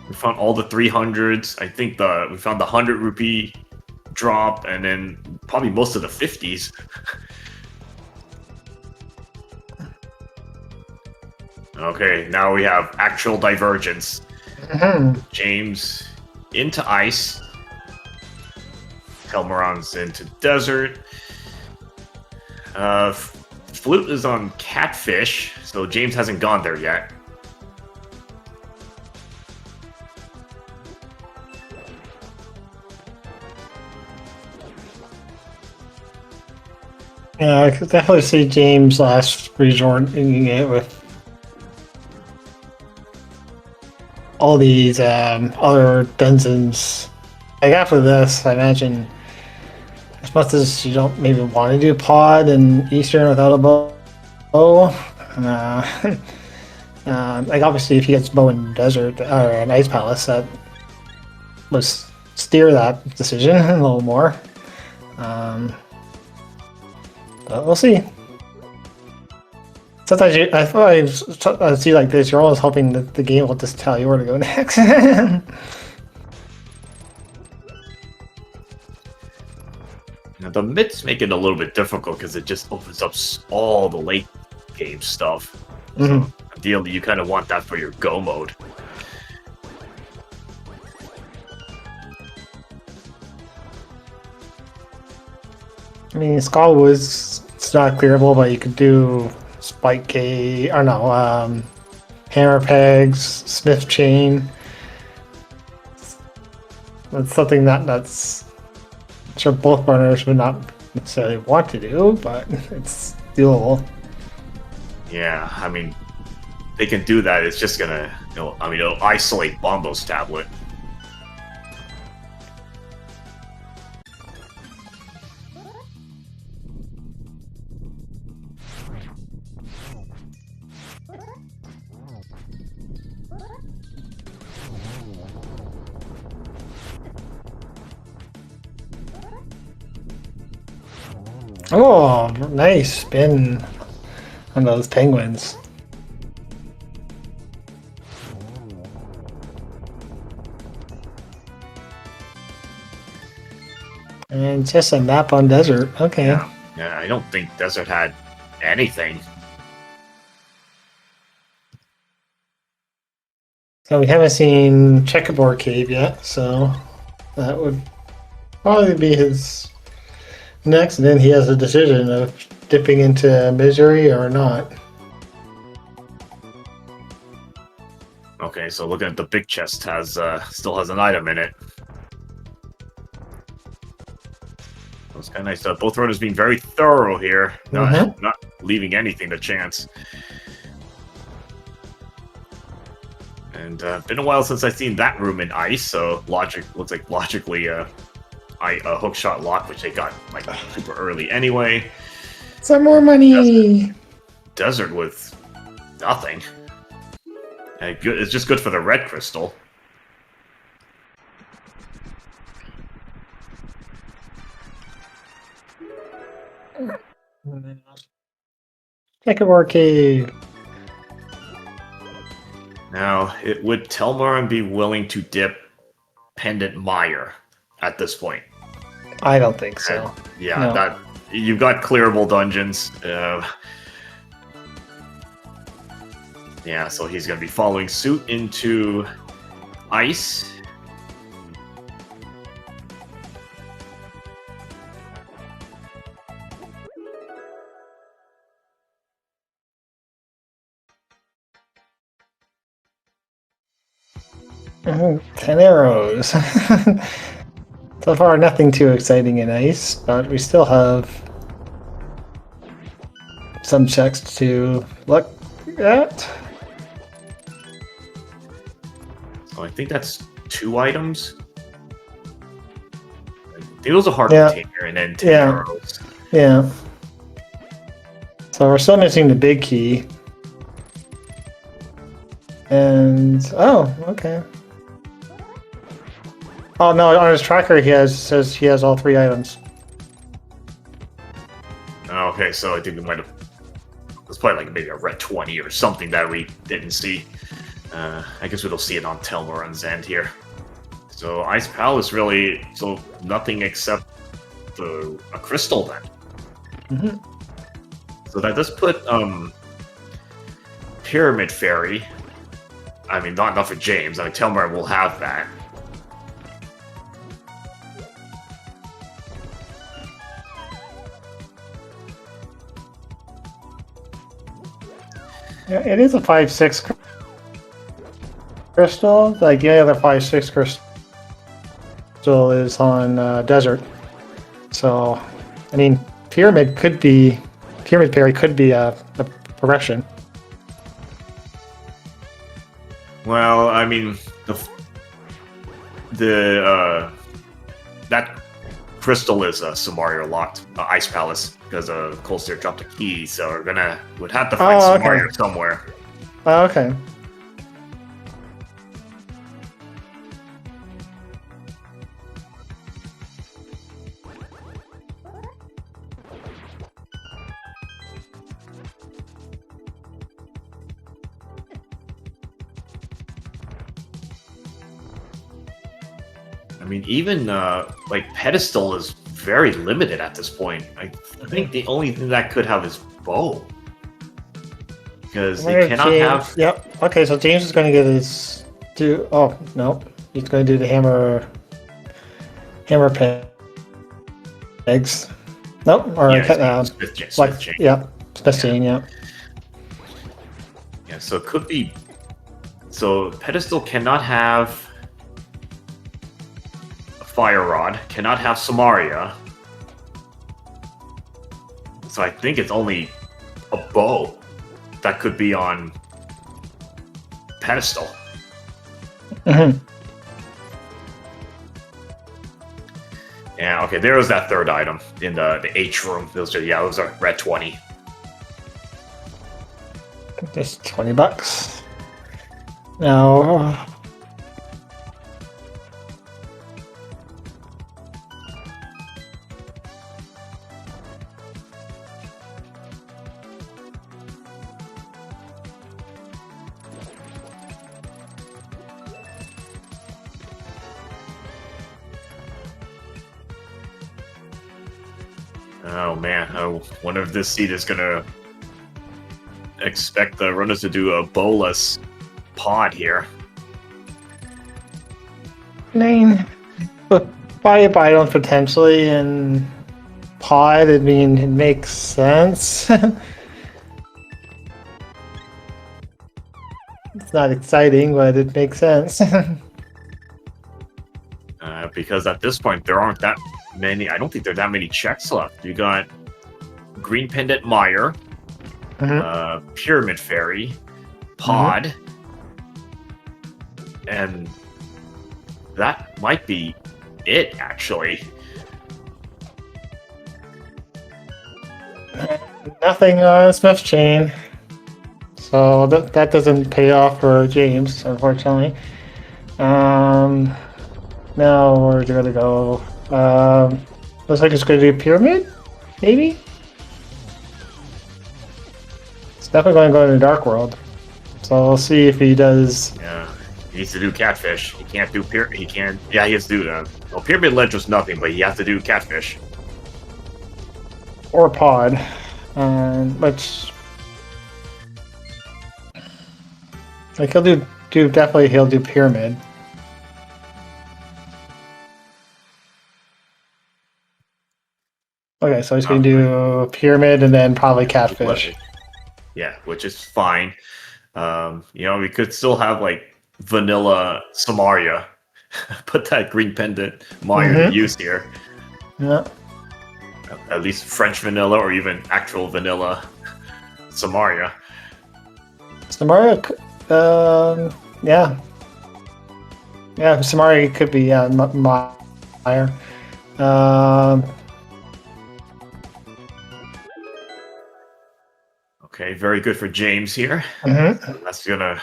We found all the 300s. I think we found the 100 rupee drop, and then probably most of the 50s. Okay, now we have actual divergence. Mm-hmm. James into ice. Telmiran's into desert. Flute is on catfish, so James hasn't gone there yet. Yeah, I could definitely see James last resort in it with all these other dungeons. Like after this, I imagine as much as you don't maybe want to do pod and Eastern without a bow, like obviously if he gets bow in desert or an ice palace, that would steer that decision a little more. But we'll see. Sometimes I thought I see like this. You're always hoping that the game will just tell you where to go next. Now, the mitts make it a little bit difficult because it just opens up all the late game stuff. Mm-hmm. So, ideally, you kind of want that for your go mode. I mean, Skull was it's not clearable, but you could do spike K, or no, hammer pegs, smith chain. That's something that's I'm sure both runners would not necessarily want to do, but it's doable. Yeah, I mean, they can do that. It's just gonna, it'll isolate Bombo's tablet. Oh, nice spin on those penguins. And just a map on desert. Okay. Yeah, I don't think Desert had anything. So we haven't seen Checkerboard Cave yet, so that would probably be his next. And then he has a decision of dipping into misery or not. Okay, so looking at the big chest has still has an item in it. It's kind of nice. Both runners being very thorough here, not leaving anything to chance. And been a while since I've seen that room in ice, so looks like logically a hook shot lock, which they got like super early anyway. Some more money. Desert with nothing. And it's just good for the red crystal. Checkerboard Cave. Now, would Telmiran be willing to dip Pendant Mire at this point? I don't think so. Yeah, No. You've got clearable dungeons. Yeah, so he's going to be following suit into ice. Mhm, 10 arrows. So far, nothing too exciting in ice, but we still have some checks to look at. So I think that's 2 items. I think those are hard container and then 10 arrows. Yeah. So we're still missing the big key. And okay. Oh no, on his tracker says he has all 3 items. Okay, so I think we might have. It's probably like maybe a red 20 or something that we didn't see. I guess we'll see it on Telmiran's end here. So Ice Palace really, so nothing except a crystal then. Mm-hmm. So that does put Pyramid Fairy. I mean, not enough for James. I mean, Telmiran will have that. Yeah, it is a 5/6 crystal. Like the other 5/6 crystal is on desert. So, I mean, Pyramid Fairy could be a progression. Well, I mean, that crystal is Samaria locked, Ice Palace, because Colster dropped a key, so would have to find Samaria somewhere. Oh, okay. I mean, even like Pedestal is very limited at this point. I think the only thing that could have is Bow, because they cannot have. Yep. Okay, so James is going to get his Oh no, he's going to do the hammer pegs, Nope. Or Yeah, Smith like chain. yeah, Smith chain. Yeah. Yeah, so it could be. So pedestal cannot have a fire rod, cannot have Samaria. So I think it's only a bow that could be on pedestal. Mm-hmm. Yeah, okay, there was that third item in the H room. Those are red 20. Just $20. Now, Oh man, I wonder if this seed is gonna expect the runners to do a bolus pod here. but fire bite potentially and pod. I mean, it makes sense. It's not exciting, but it makes sense. Because at this point there aren't that many. I don't think there are that many checks left. You got Green Pendant Mire, Pyramid Fairy, Pod, and that might be it, actually. Nothing Smith chain. So that doesn't pay off for James, unfortunately. Now we're gonna go. Looks like it's gonna do pyramid, maybe. It's definitely going to go in the dark world. So we'll see if he does. Yeah, he needs to do catfish. He can't do he can't. Yeah, he has to do that. Well, pyramid ledge was nothing, but he has to do catfish Or pod, which like he'll do definitely he'll do pyramid. Okay, so he's going to do pyramid and then probably catfish. Yeah, which is fine. We could still have like vanilla Samaria. Put that Green Pendant Mire to use here. Yeah. At least French vanilla or even actual vanilla Samaria. Samaria, yeah. Yeah, Samaria could be Mire. Okay, very good for James here. That's gonna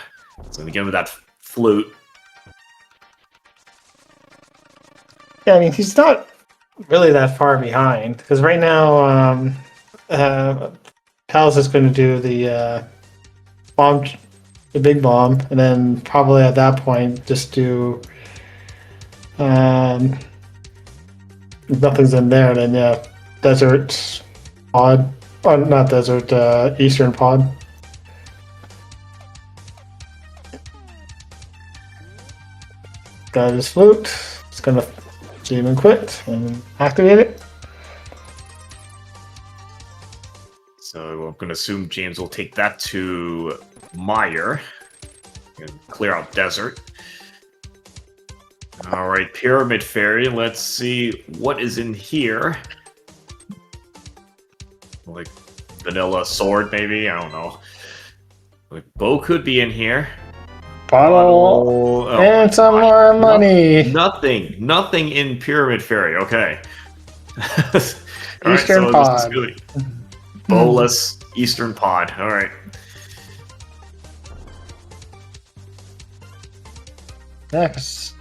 give him that flute. Yeah, I mean he's not really that far behind because right now, Palace is going to do the bomb, the big bomb, and then probably at that point just do. If nothing's in there, then yeah, desert pod. Oh, not desert, eastern pod. Got his flute. It's gonna save and quit and activate it. So I'm gonna assume James will take that to Mire and clear out desert. All right, Pyramid Fairy. Let's see what is in here. Like vanilla sword, maybe? I don't know. Like bow could be in here. Bottle and some more money. Nothing in Pyramid Fairy. Okay. Eastern pod. Really bowless Eastern pod. All right. Next,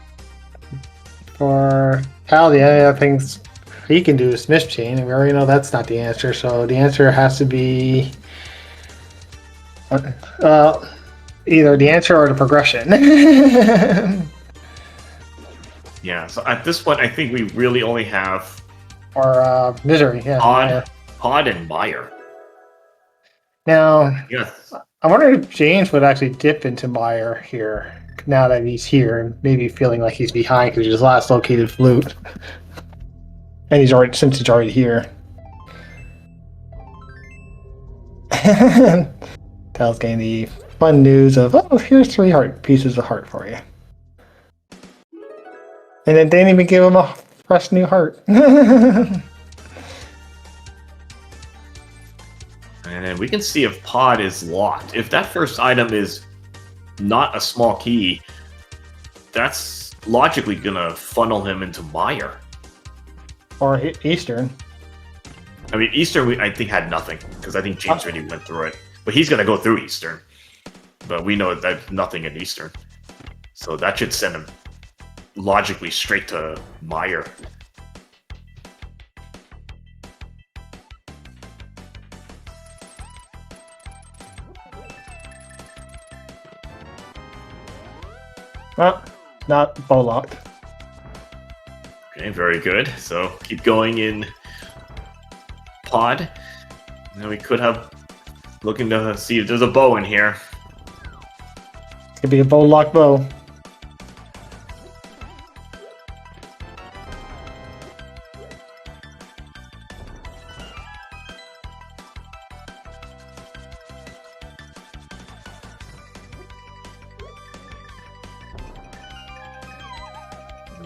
for Hal, the only other things he can do is Smith chain, and we already know that's not the answer. So the answer has to be either the answer or the progression. Yeah. So at this point, I think we really only have misery. Yeah. Pod and Mire. Now, Yes. I wonder if James would actually dip into Mire here now that he's here, and maybe feeling like he's behind because he's last located flute, and he's already here. Tails getting the fun news of, oh, here's 3 pieces of heart for you. And then they didn't even give him a fresh new heart. And then we can see if pod is locked. If that first item is not a small key, that's logically gonna funnel him into Mire. Or Eastern. I mean, Eastern, I think, had nothing, because I think James already went through it. But he's gonna go through Eastern. But we know that nothing in Eastern. So that should send him logically straight to Mire. Well, not bow locked. Okay, very good. So keep going in pod. Now we could have looking to see if there's a bow in here. It's gonna be a bow locked bow.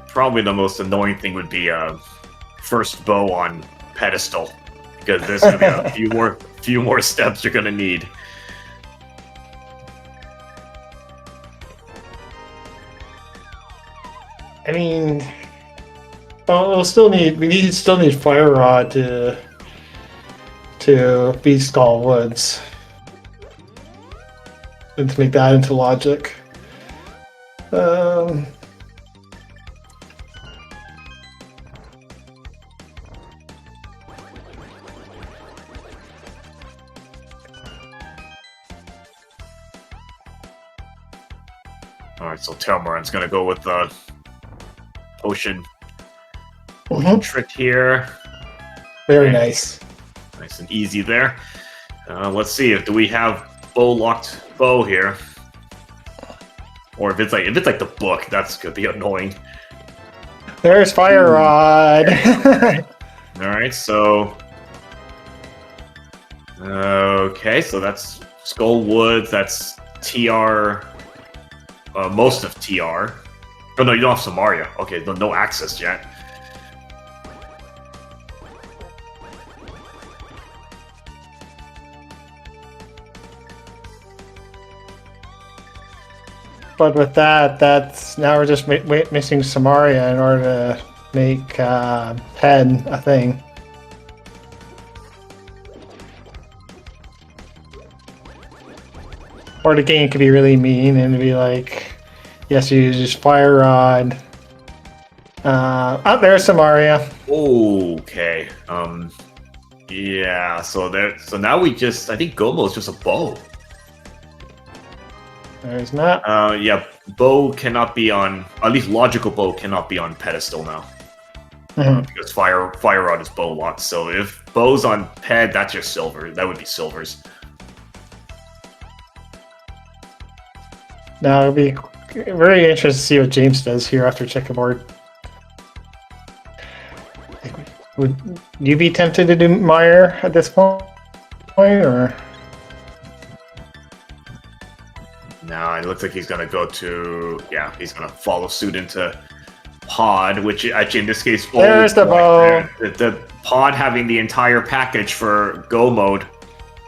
Probably the most annoying thing would be first bow on pedestal, because there's gonna be a few more steps you're gonna need. I mean, we still need Fire Rod to beat Skull Woods, and to make that into logic. Alright, so Telmiran's gonna go with the potion trick here. Very nice. Nice and easy there. Let's see, do we have locked bow here? Or if it's like the book, that's gonna be annoying. There's Fire Rod. Alright, so okay, so that's Skull Woods, that's TR, most of TR. Oh no, you don't have Samaria. Okay, no access yet. But with that's now we're just missing Samaria in order to make Pen a thing. Or the game could be really mean and be like, yes, you use Fire Rod. There's Samaria. Okay. Yeah. So now I think Gomo is just a bow. There's Matt. Yeah. Bow cannot be on. At least logical bow cannot be on pedestal now. Because fire rod is bow locked. So if bow's on ped, that's just silver. That would be silvers. Now it'll be very interesting to see what James does here after checkerboard. Would you be tempted to do Mire at this point, or? No, it looks like he's gonna go to he's gonna follow suit into pod, which actually in this case there's the bow. The pod having the entire package for go mode.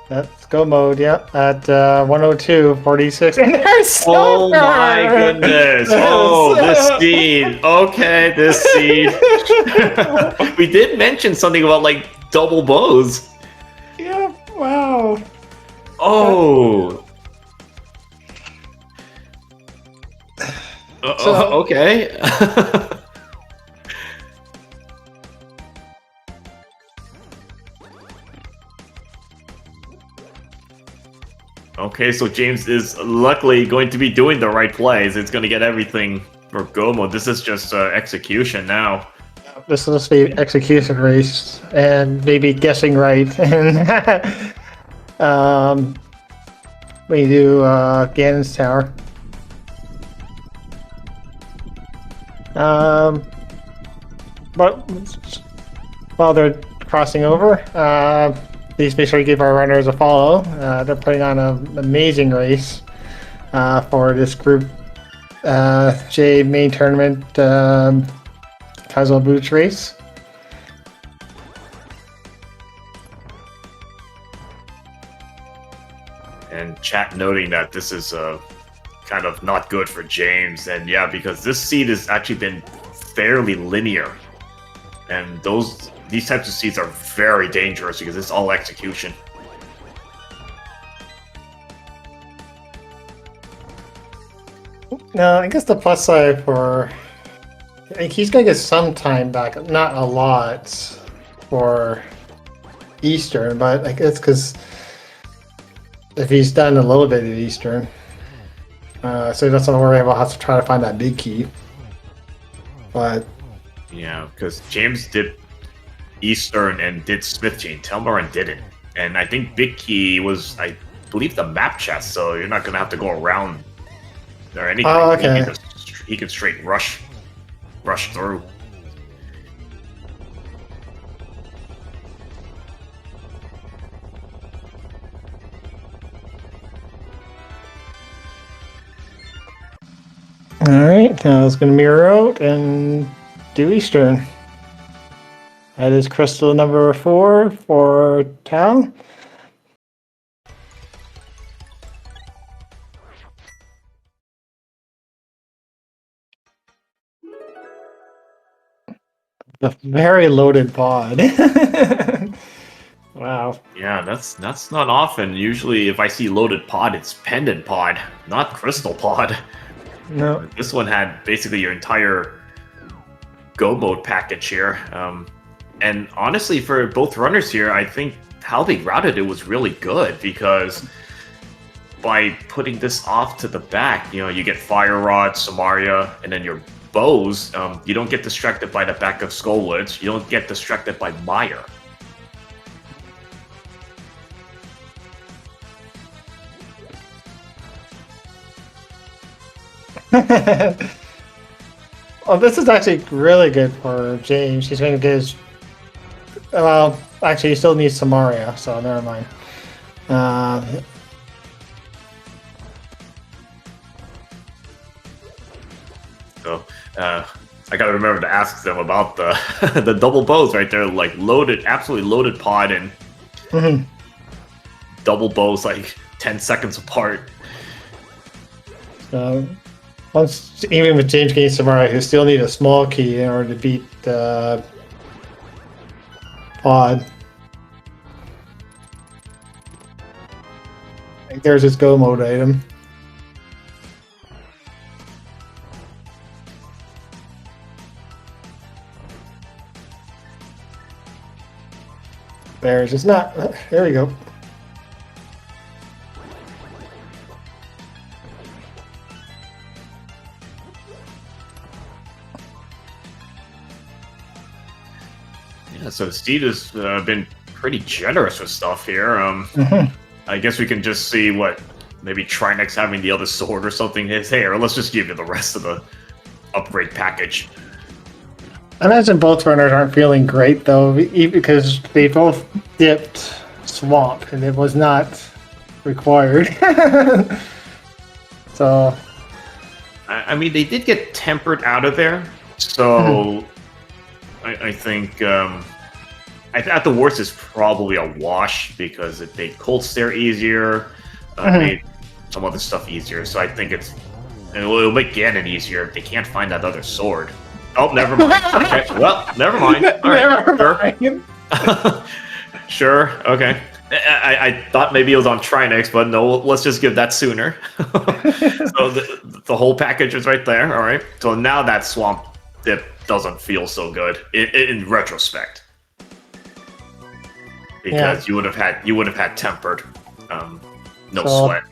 That's go mode, yeah, at 102.46. And there's Silver! Oh my goodness! Oh, this seed. Okay, this seed. We did mention something about like double bows. Yeah, wow. Oh. Okay. Okay, so James is luckily going to be doing the right plays. It's going to get everything for Gomo. This is just execution now. This is supposed to be execution race and maybe guessing right. And we do Ganon's Tower. But while they're crossing over, please make sure you give our runners a follow. They're putting on an amazing race for this Group J main tournament casual boots race. And chat noting that this is kind of not good for James, and yeah, because this seed has actually been fairly linear, and these types of seeds are very dangerous because it's all execution. Now, I guess the plus side for he's gonna get some time back, not a lot for Eastern, but I guess because if he's done a little bit of Eastern, so he doesn't worry about having to try to find that big key. But yeah, because James did Eastern and did Smith Chain. Telmiran didn't, and I think big key was, I believe, the map chest. So you're not gonna have to go around or anything. Oh, okay. He can straight rush through. Alright, now it's going to mirror out and do Eastern. That is crystal number 4 for Tal. A very loaded pod. Wow. Yeah, that's not often. Usually, if I see loaded pod, it's pendant pod, not crystal pod. No. This one had basically your entire go mode package here. And honestly, for both runners here, I think how they routed it was really good, because by putting this off to the back, you get Fire Rod, Samaria, and then your bows. You don't get distracted by the back of Skullwoods. You don't get distracted by Mire. Oh, this is actually really good for James. He's going to get his... Well, actually, he still needs Samaria, so never mind. So I gotta remember to ask them about the the double bows right there, like loaded, absolutely loaded pod, and double bows like 10 seconds apart. Once, even with James getting Samaria, he still need a small key in order to beat the pod. I think there's his go mode item. There's just not. There we go. Yeah, so Steve has been pretty generous with stuff here. I guess we can just see what maybe Trinex having the other sword or something is here. Let's just give you the rest of the upgrade package. I imagine both runners aren't feeling great though, because they both dipped swamp and it was not required. So, I mean, they did get tempered out of there, so I think at the worst it's probably a wash, because it made cold stare easier, made some other stuff easier. So I think it'll make Ganon easier if they can't find that other sword. Oh, never mind. Okay, well, never mind. All right, sure. Sure, okay. I thought maybe it was on Trinex, but no, let's just give that sooner. So the whole package is right there, all right? So now that swamp dip doesn't feel so good in retrospect. Because you would have had tempered, no sweat.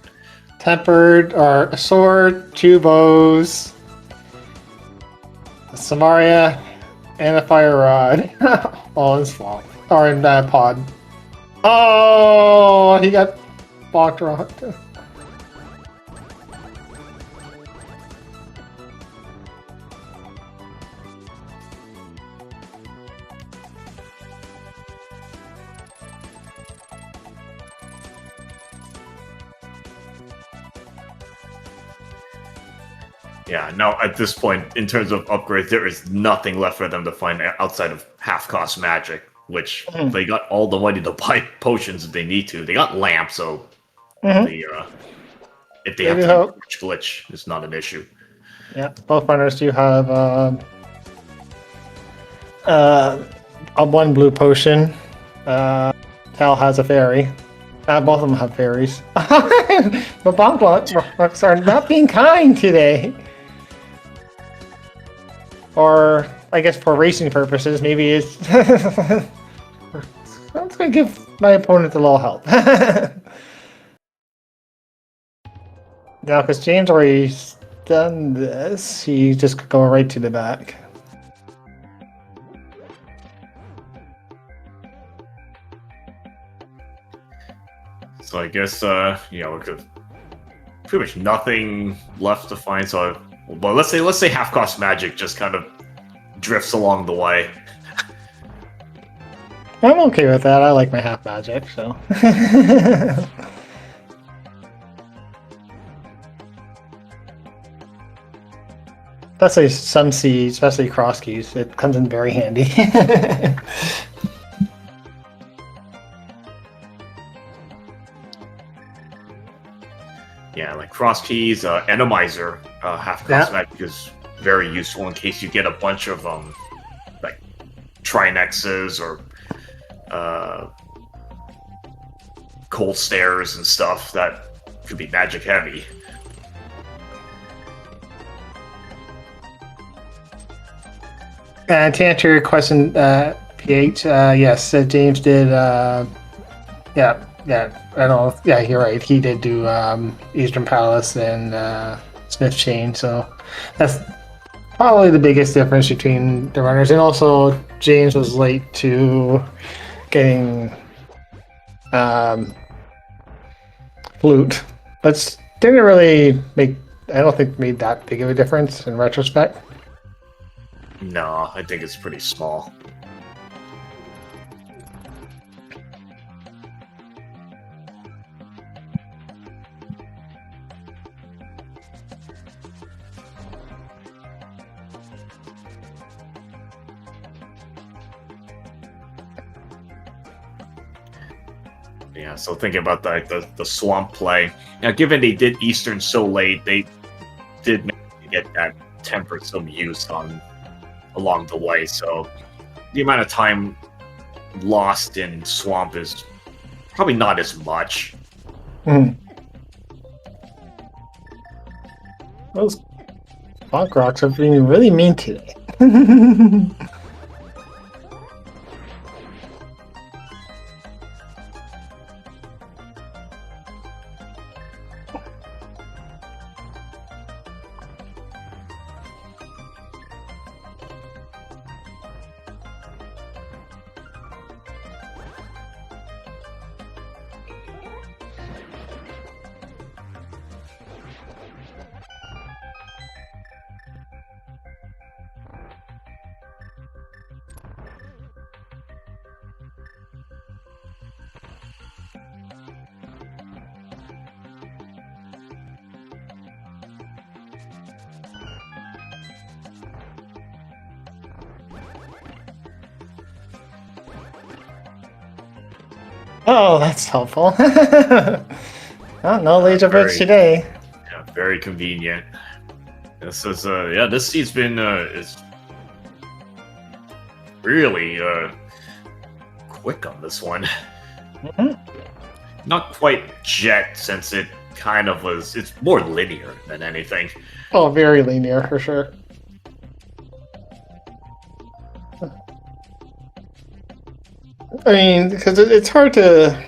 Tempered are a sword, 2 bows, a Samaria, and a fire rod. All in swamp. Or in pod. Oh, he got blocked wrong. Yeah, now at this point, in terms of upgrades, there is nothing left for them to find outside of half-cost magic, which Mhm. they got all the money to buy potions if they need to. They got lamp, so Mhm. if they They have do to use have, glitch, it's not an issue. yeah, both runners do have uh, a one blue potion. Tal has a fairy. Both of them have fairies. But bonk blocks are not being kind today. Or, I guess for racing purposes, maybe it's... I'm just going to give my opponent a little help. Now, because James already done this, he's just going right to the back. So I guess pretty much nothing left to find. So, but let's say half-cost magic just kind of drifts along the way. I'm okay with that. I like my half magic, so. Especially some seeds, especially cross keys, it comes in very handy. Yeah, like cross keys, enemizer, half-cost magic is very useful in case you get a bunch of like trinexes or cold stairs and stuff that could be magic heavy. And to answer your question, PH, yes, James did. Yeah, I don't know. Yeah, you're right. He did do Eastern Palace and Smith Chain, so that's probably the biggest difference between the runners. And also, James was late to getting flute, but didn't really make. I don't think made that big of a difference in retrospect. No, I think it's pretty small. Yeah, so thinking about the swamp play. Now, given they did Eastern so late, they did get that tempered some use on along the way. So the amount of time lost in swamp is probably not as much. Those fog rocks are being really mean today. Oh, that's helpful. Oh, no Legion of Bridge today. Yeah, very convenient. This is this seed's been is really quick on this one. Not quite jet, since it kind of was. It's more linear than anything. Oh, very linear for sure. I mean, because it's hard to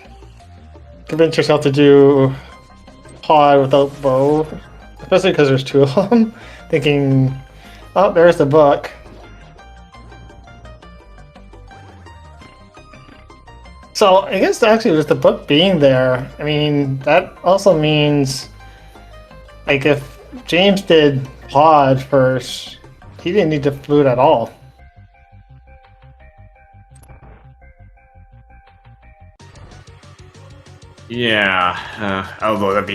convince yourself to do pod without bow, especially because there's two of them. Thinking, oh, there's the book. So I guess actually with the book being there, I mean, that also means, like, if James did pod first, he didn't need to flute at all. Yeah, although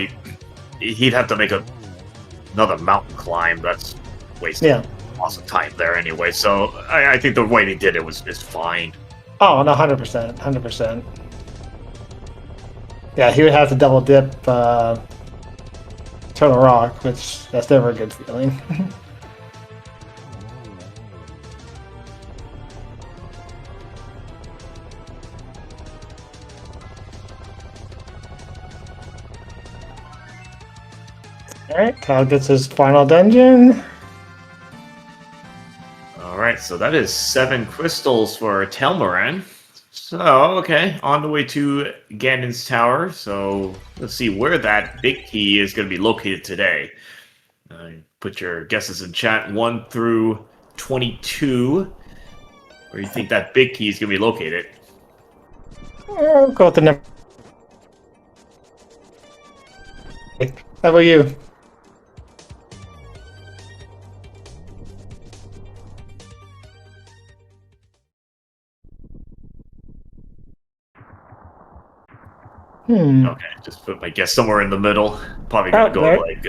he'd have to make a another mountain climb. That's wasting lots of time there anyway. So I think the way they did it is fine. Oh, no, 100%, 100%. Yeah, he would have to double dip Turtle Rock, which that's never a good feeling. Alright, Kyle gets his final dungeon. Alright, so that is 7 crystals for Telmiran. So, okay, on the way to Ganon's Tower. So, let's see where that big key is going to be located today. Put your guesses in chat, 1 through 22. Where you think that big key is going to be located? I'll go with the number. How about you? Okay, just put my guess somewhere in the middle. Probably gonna go like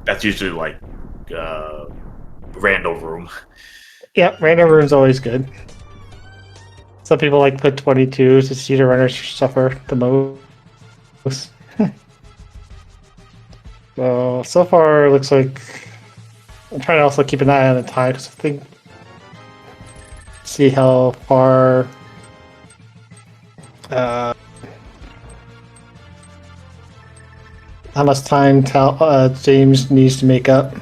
that's usually like random room. Yeah, random room's always good. Some people like put 22 to see the runners suffer the most. So far it looks like I'm trying to also keep an eye on the time because I think see how far how much time James needs to make up.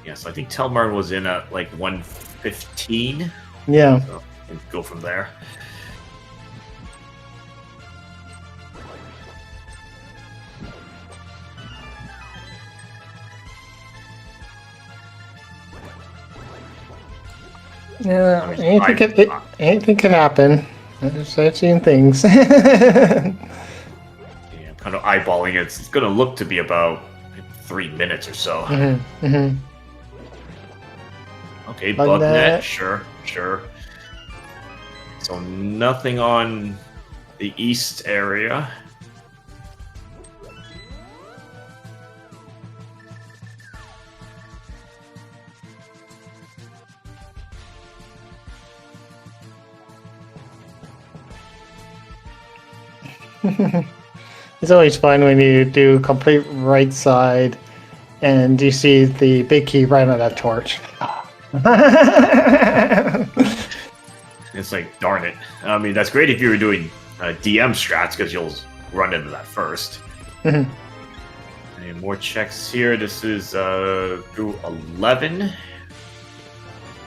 Yes, I think Telmiran was in at like 1:15. Yeah. So we can go from there. Yeah, anything could happen. I've seen things. Yeah, I'm kind of eyeballing it. It's going to look to be about 3 minutes or so. Okay, bug net, sure. So nothing on the east area. It's always fun when you do complete right side and you see the big key right on that torch. It's like, darn it. I mean, that's great if you were doing DM strats because you'll run into that first. Any more checks here? This is through 11.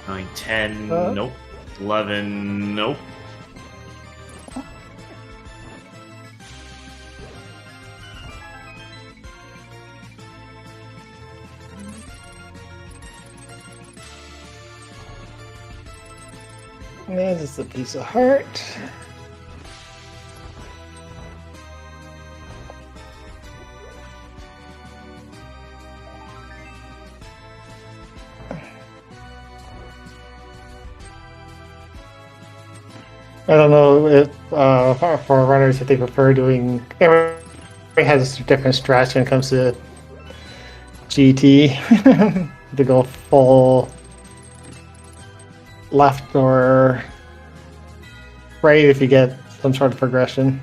9, 10, nope. 11, nope. Yeah, just a piece of heart. I don't know if for runners if they prefer doing. Everybody has different strats when it comes to GT. To go full left or right if you get some sort of progression.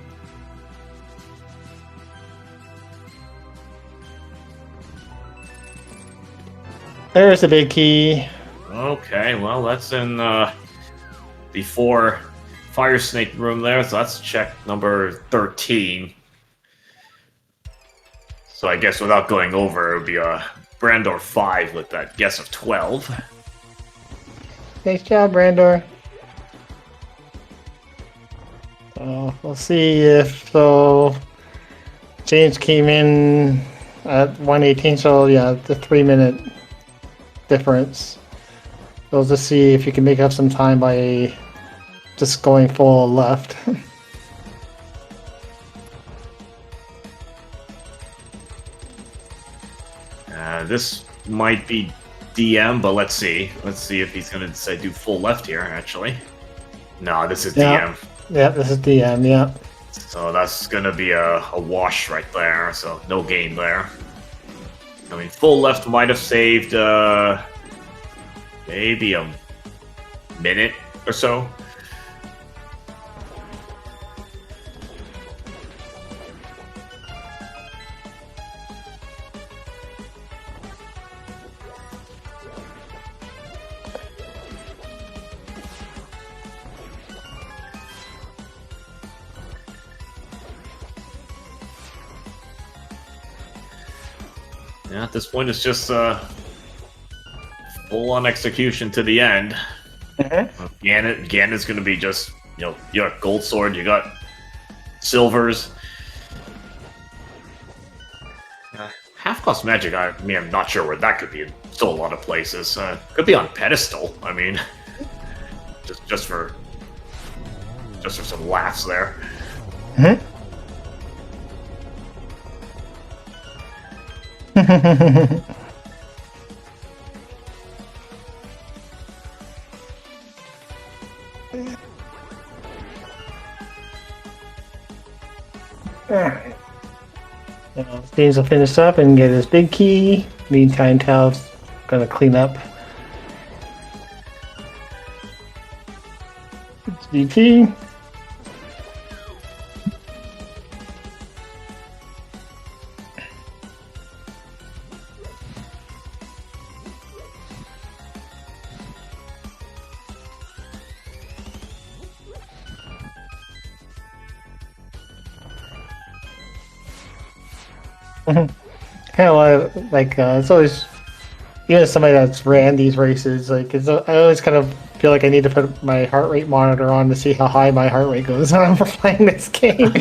There's the big key. Okay, well, that's in the 4 Fire Snake room there, so that's check number 13. So I guess without going over, it would be a Brandor 5 with that guess of 12. Nice job, Brandor. We'll see if James came in at 1:18, so yeah, the 3-minute difference. We'll just see if you can make up some time by just going full left. This might be DM, but let's see. Let's see if he's going to decide to do full left here, actually. No, this is DM. Yeah, this is DM, yeah. So that's going to be a wash right there, so no gain there. I mean, full left might have saved maybe a minute or so. Yeah, at this point, it's just full-on execution to the end. Ganon's going to be just, you got gold sword, you got silvers. Half-cost magic, I mean, I'm not sure where that could be. Still a lot of places. Could be on pedestal. I mean, just for some laughs there. Alright. James will finish up and get his big key. Meantime, Tal's gonna clean up. DP. Kind of like it's always, even as somebody that's ran these races, like I always kind of feel like I need to put my heart rate monitor on to see how high my heart rate goes when I'm playing this game.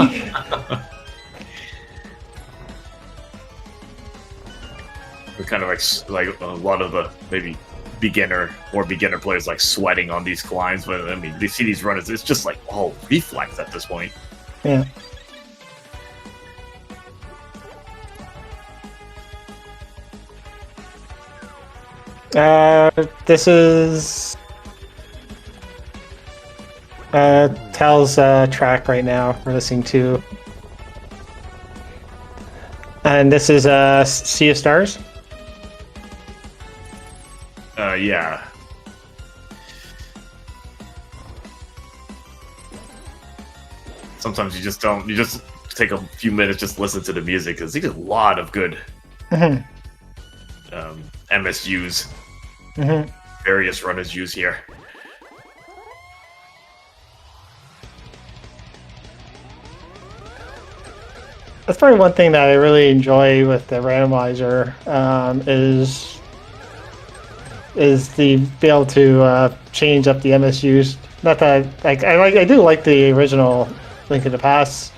We're kind of like a lot of the maybe beginner players like sweating on these climbs, but I mean they see these runners, it's just like all reflex at this point. Yeah. This is Tal's track right now we're listening to. And this is Sea of Stars? Yeah. Sometimes you just take a few minutes, just listen to the music, because there's a lot of good MSUs. Various runners use here. That's probably one thing that I really enjoy with the randomizer, is the be able to change up the MSUs. Not that I do like the original Link to the Past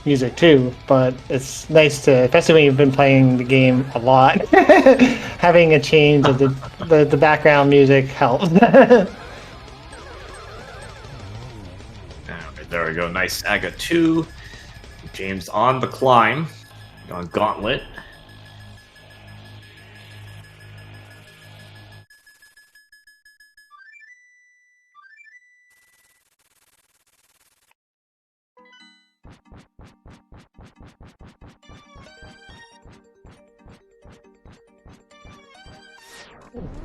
music too, but it's nice to, especially when you've been playing the game a lot, having a change of the background music helps. There we go. Nice Aga 2. James on the climb. On Gauntlet.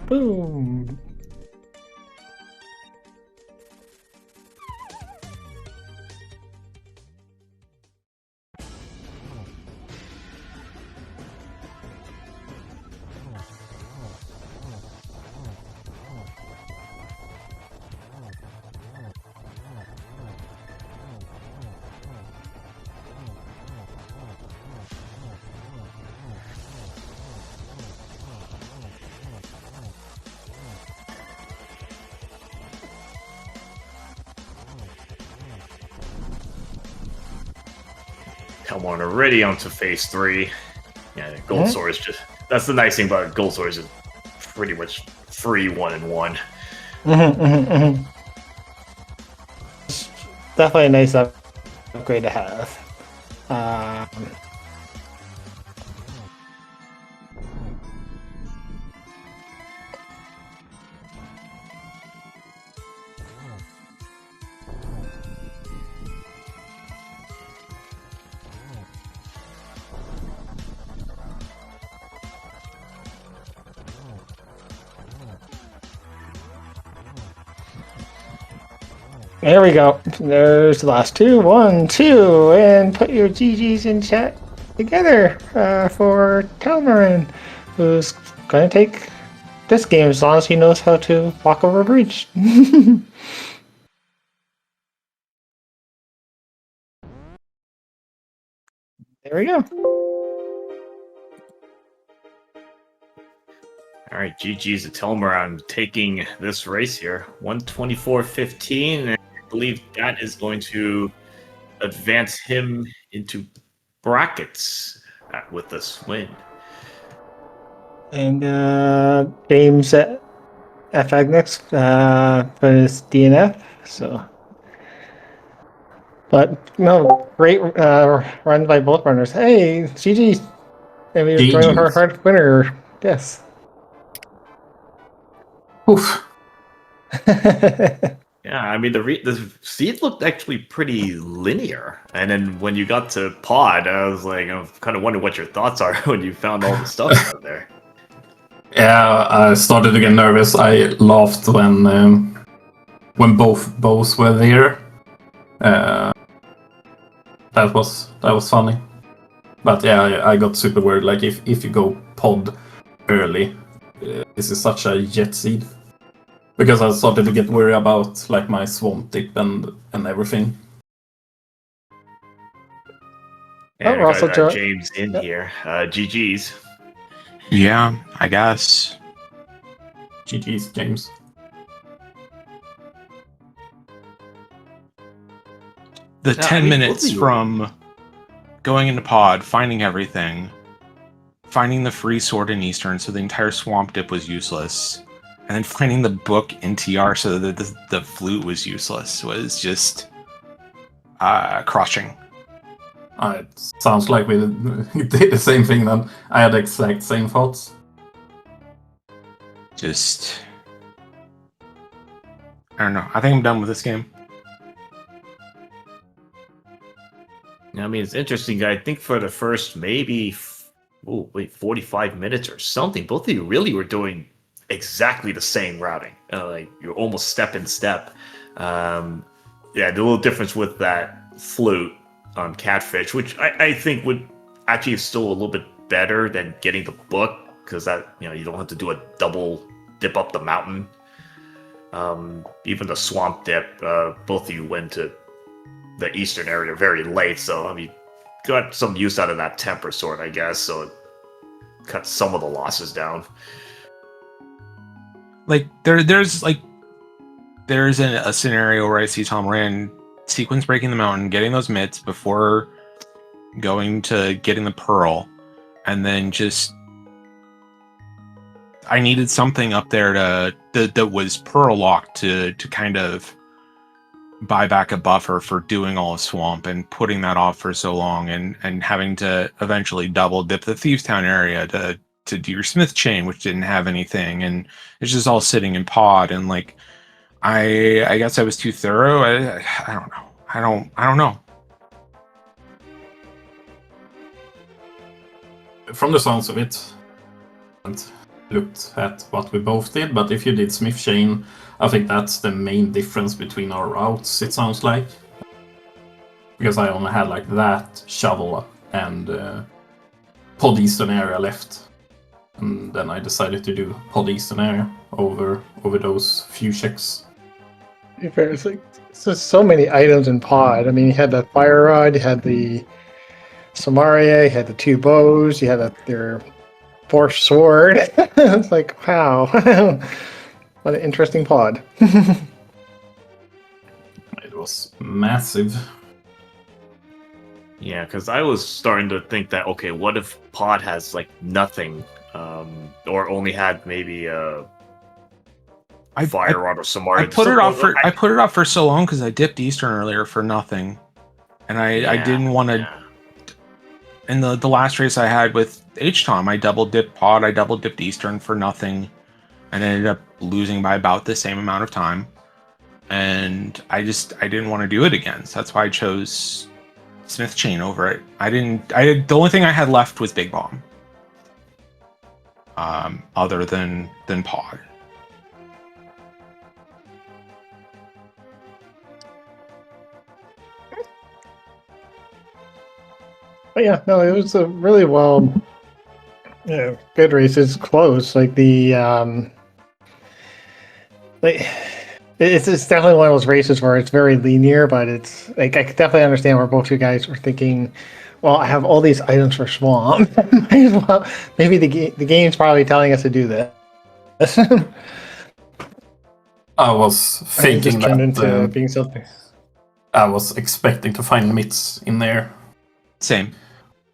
Boom. Come on, already onto phase 3. Yeah, Gold Sword is just... That's the nice thing about Gold Sword, is it's pretty much free 1-in-1. Definitely a nice upgrade to have. There we go. There's the last two. 1, 2, and put your GGs in chat together for Telmiran, who's going to take this game as long as he knows how to walk over a bridge. There we go. All right, GG's to Telmiran taking this race here, 124.15, and I believe that is going to advance him into brackets with this win. And James FnX for his DNF. So, but no, great run by both runners. Hey, GG, and we join with our hard winner. Yes. Oof. Yeah, I mean the seed looked actually pretty linear, and then when you got to pod, I'm kind of wondering what your thoughts are when you found all the stuff out there. Yeah, I started to get nervous. I laughed when both bows were there. That was funny. But yeah, I got super worried. Like if you go pod early, this is such a jet seed. Because I started to get worried about like my swamp dip and everything. And we're also James in here. GG's. Yeah, I guess. GG's, James. The 10 minutes from going into pod, finding everything, finding the free sword in Eastern, so the entire swamp dip was useless, and then finding the book in TR so that the flute was useless was just crushing. It sounds like we did the same thing then. I had the exact same thoughts. Just... I don't know. I think I'm done with this game. I mean, it's interesting. I think for the first maybe 45 minutes or something, both of you really were doing exactly the same routing. Like you're almost step in step. Yeah, the little difference with that flute on Catfish, which I think would actually is still a little bit better than getting the book, because that you don't have to do a double dip up the mountain. Even the swamp dip, both of you went to the eastern area very late, so I mean, got some use out of that temper sword, I guess. So it cut some of the losses down. Like there's a scenario where I see Telmiran sequence breaking the mountain, getting those mitts before going to getting the pearl, and then just I needed something up there that was pearl locked to kind of buy back a buffer for doing all of swamp and putting that off for so long, and having to eventually double dip the Thieves Town area to do your Smith chain, which didn't have anything, and it's just all sitting in pod. And like I guess I was too thorough. I don't know. I don't know. From the sounds of it, and looked at what we both did, but if you did Smith chain, I think that's the main difference between our routes, it sounds like. Because I only had like that shovel and pod eastern area left. And then I decided to do pod eastern area over those few checks. It's like so many items in pod. I mean, you had that fire rod, you had the Samaria, you had the 2 bows, you had their force sword. It's like, wow. What an interesting pod. It was massive. Yeah, because I was starting to think that, okay, what if pod has like nothing, or only had maybe a fire rod or Samaria. I put it off for so long because I dipped Eastern earlier for nothing, and I didn't want to. Yeah. In the last race I had with H-Tom, I double dipped pod, I double dipped Eastern for nothing, and ended up losing by about the same amount of time. And I didn't want to do it again, so that's why I chose Smith Chain over it. The only thing I had left was Big Bomb. Other than pod. But yeah, no, it was a really well, good race. It's close. Like like it's definitely one of those races where it's very linear, but it's like I could definitely understand where both you guys were thinking. Well, I have all these items for Swamp. Might as well, maybe the game's probably telling us to do this. I was And it just thinking turned into that being something. I was expecting to find mitts in there. Same.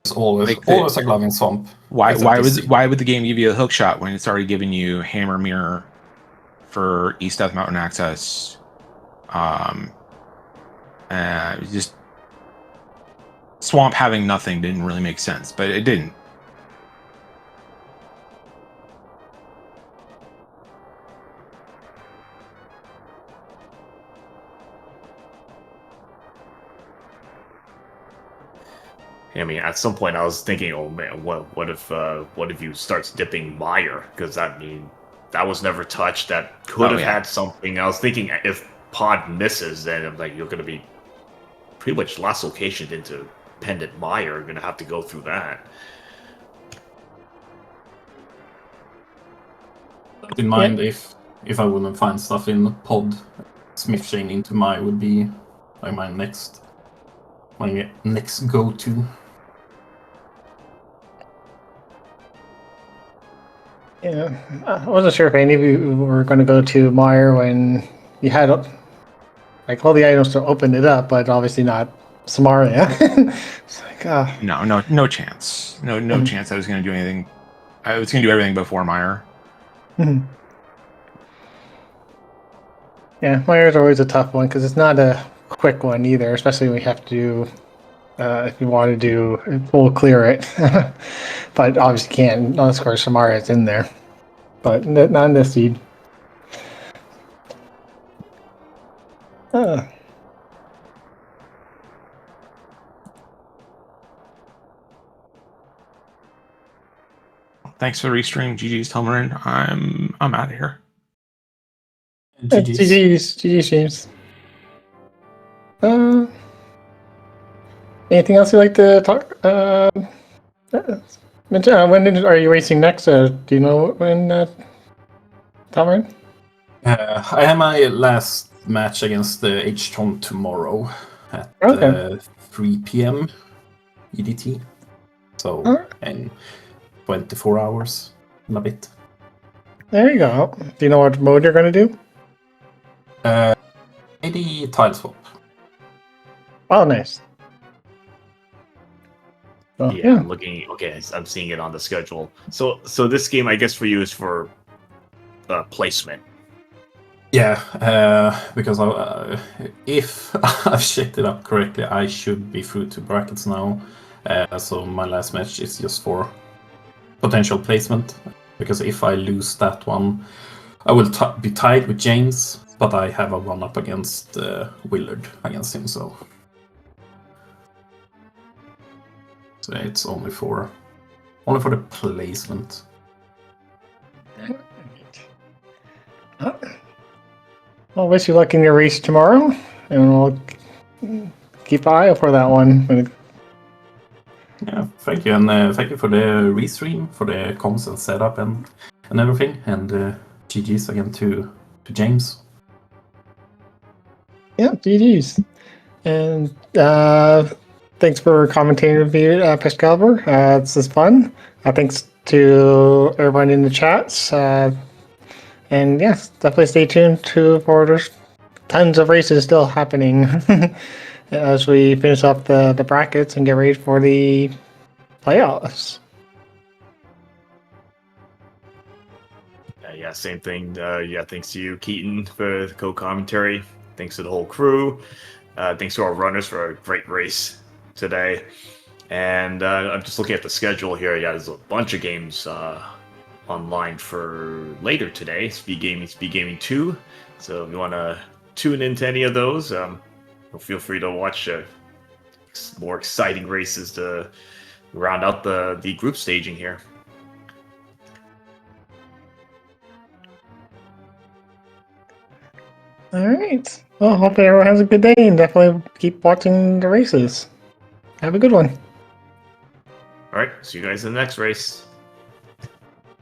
It's always Like always a glove in swamp. Why except this season. why would the game give you a hook shot when it's already giving you hammer mirror for East Death Mountain access? Just Swamp having nothing didn't really make sense, but it didn't. I mean, at some point I was thinking, oh man, what if you starts dipping Meyer? Because that was never touched. That could have had something. I was thinking if Pod misses, then I'm like, you're going to be pretty much last location into Pendant Meyer. You're going to have to go through that. Keep in mind, if I wouldn't find stuff in Pod, Smith Chain into my would be like my next go-to. Yeah, I wasn't sure if any of you were going to go to Meyer when you had like all the items to open it up, but obviously not Samaria. It's like, No chance. No chance I was going to do anything. I was going to do everything before Meyer. Mhm. Yeah, Meyer's always a tough one because it's not a quick one either, especially when we have to do, if you want to do full clear it. But obviously can't, unless of course Samaria's in there. But not in this seed. Thanks for the restream. GG's Telmiran. I'm out of here. GG's James. Anything else you'd like to talk? When are you racing next? Do you know when, Telmiran? I have my last match against the H-Tron tomorrow at 3 p.m. EDT. So in 24 hours and a bit. There you go. Do you know what mode you're going to do? Maybe tile swap. Oh, nice. Oh, Yeah, I'm looking. Okay, I'm seeing it on the schedule. So this game, I guess, for you is for placement. Yeah, because if I've checked it up correctly, I should be through to brackets now. So my last match is just for potential placement. Because if I lose that one, I will be tied with James, but I have a run-up against Willard against him, so it's only for the placement. I'll wish you luck in your race tomorrow, and we'll keep an eye out for that one. Yeah, thank you, and thank you for the restream, for the comms and setup and everything, and GG's again to James. Yeah, GG's. And thanks for commentating with me, Pescalibur. This is fun. Thanks to everyone in the chats. And yes, definitely stay tuned for there's tons of races still happening as we finish up the brackets and get ready for the playoffs. Yeah, same thing. Thanks to you, Keaton, for the co-commentary. Thanks to the whole crew. Thanks to our runners for a great race today. And I'm just looking at the schedule here. Yeah, there's a bunch of games online for later today. SpeedGaming 2. So if you want to tune into any of those, feel free to watch more exciting races to round out the group staging here. All right. Well, hopefully everyone has a good day and definitely keep watching the races. Have a good one. All right, see you guys in the next race.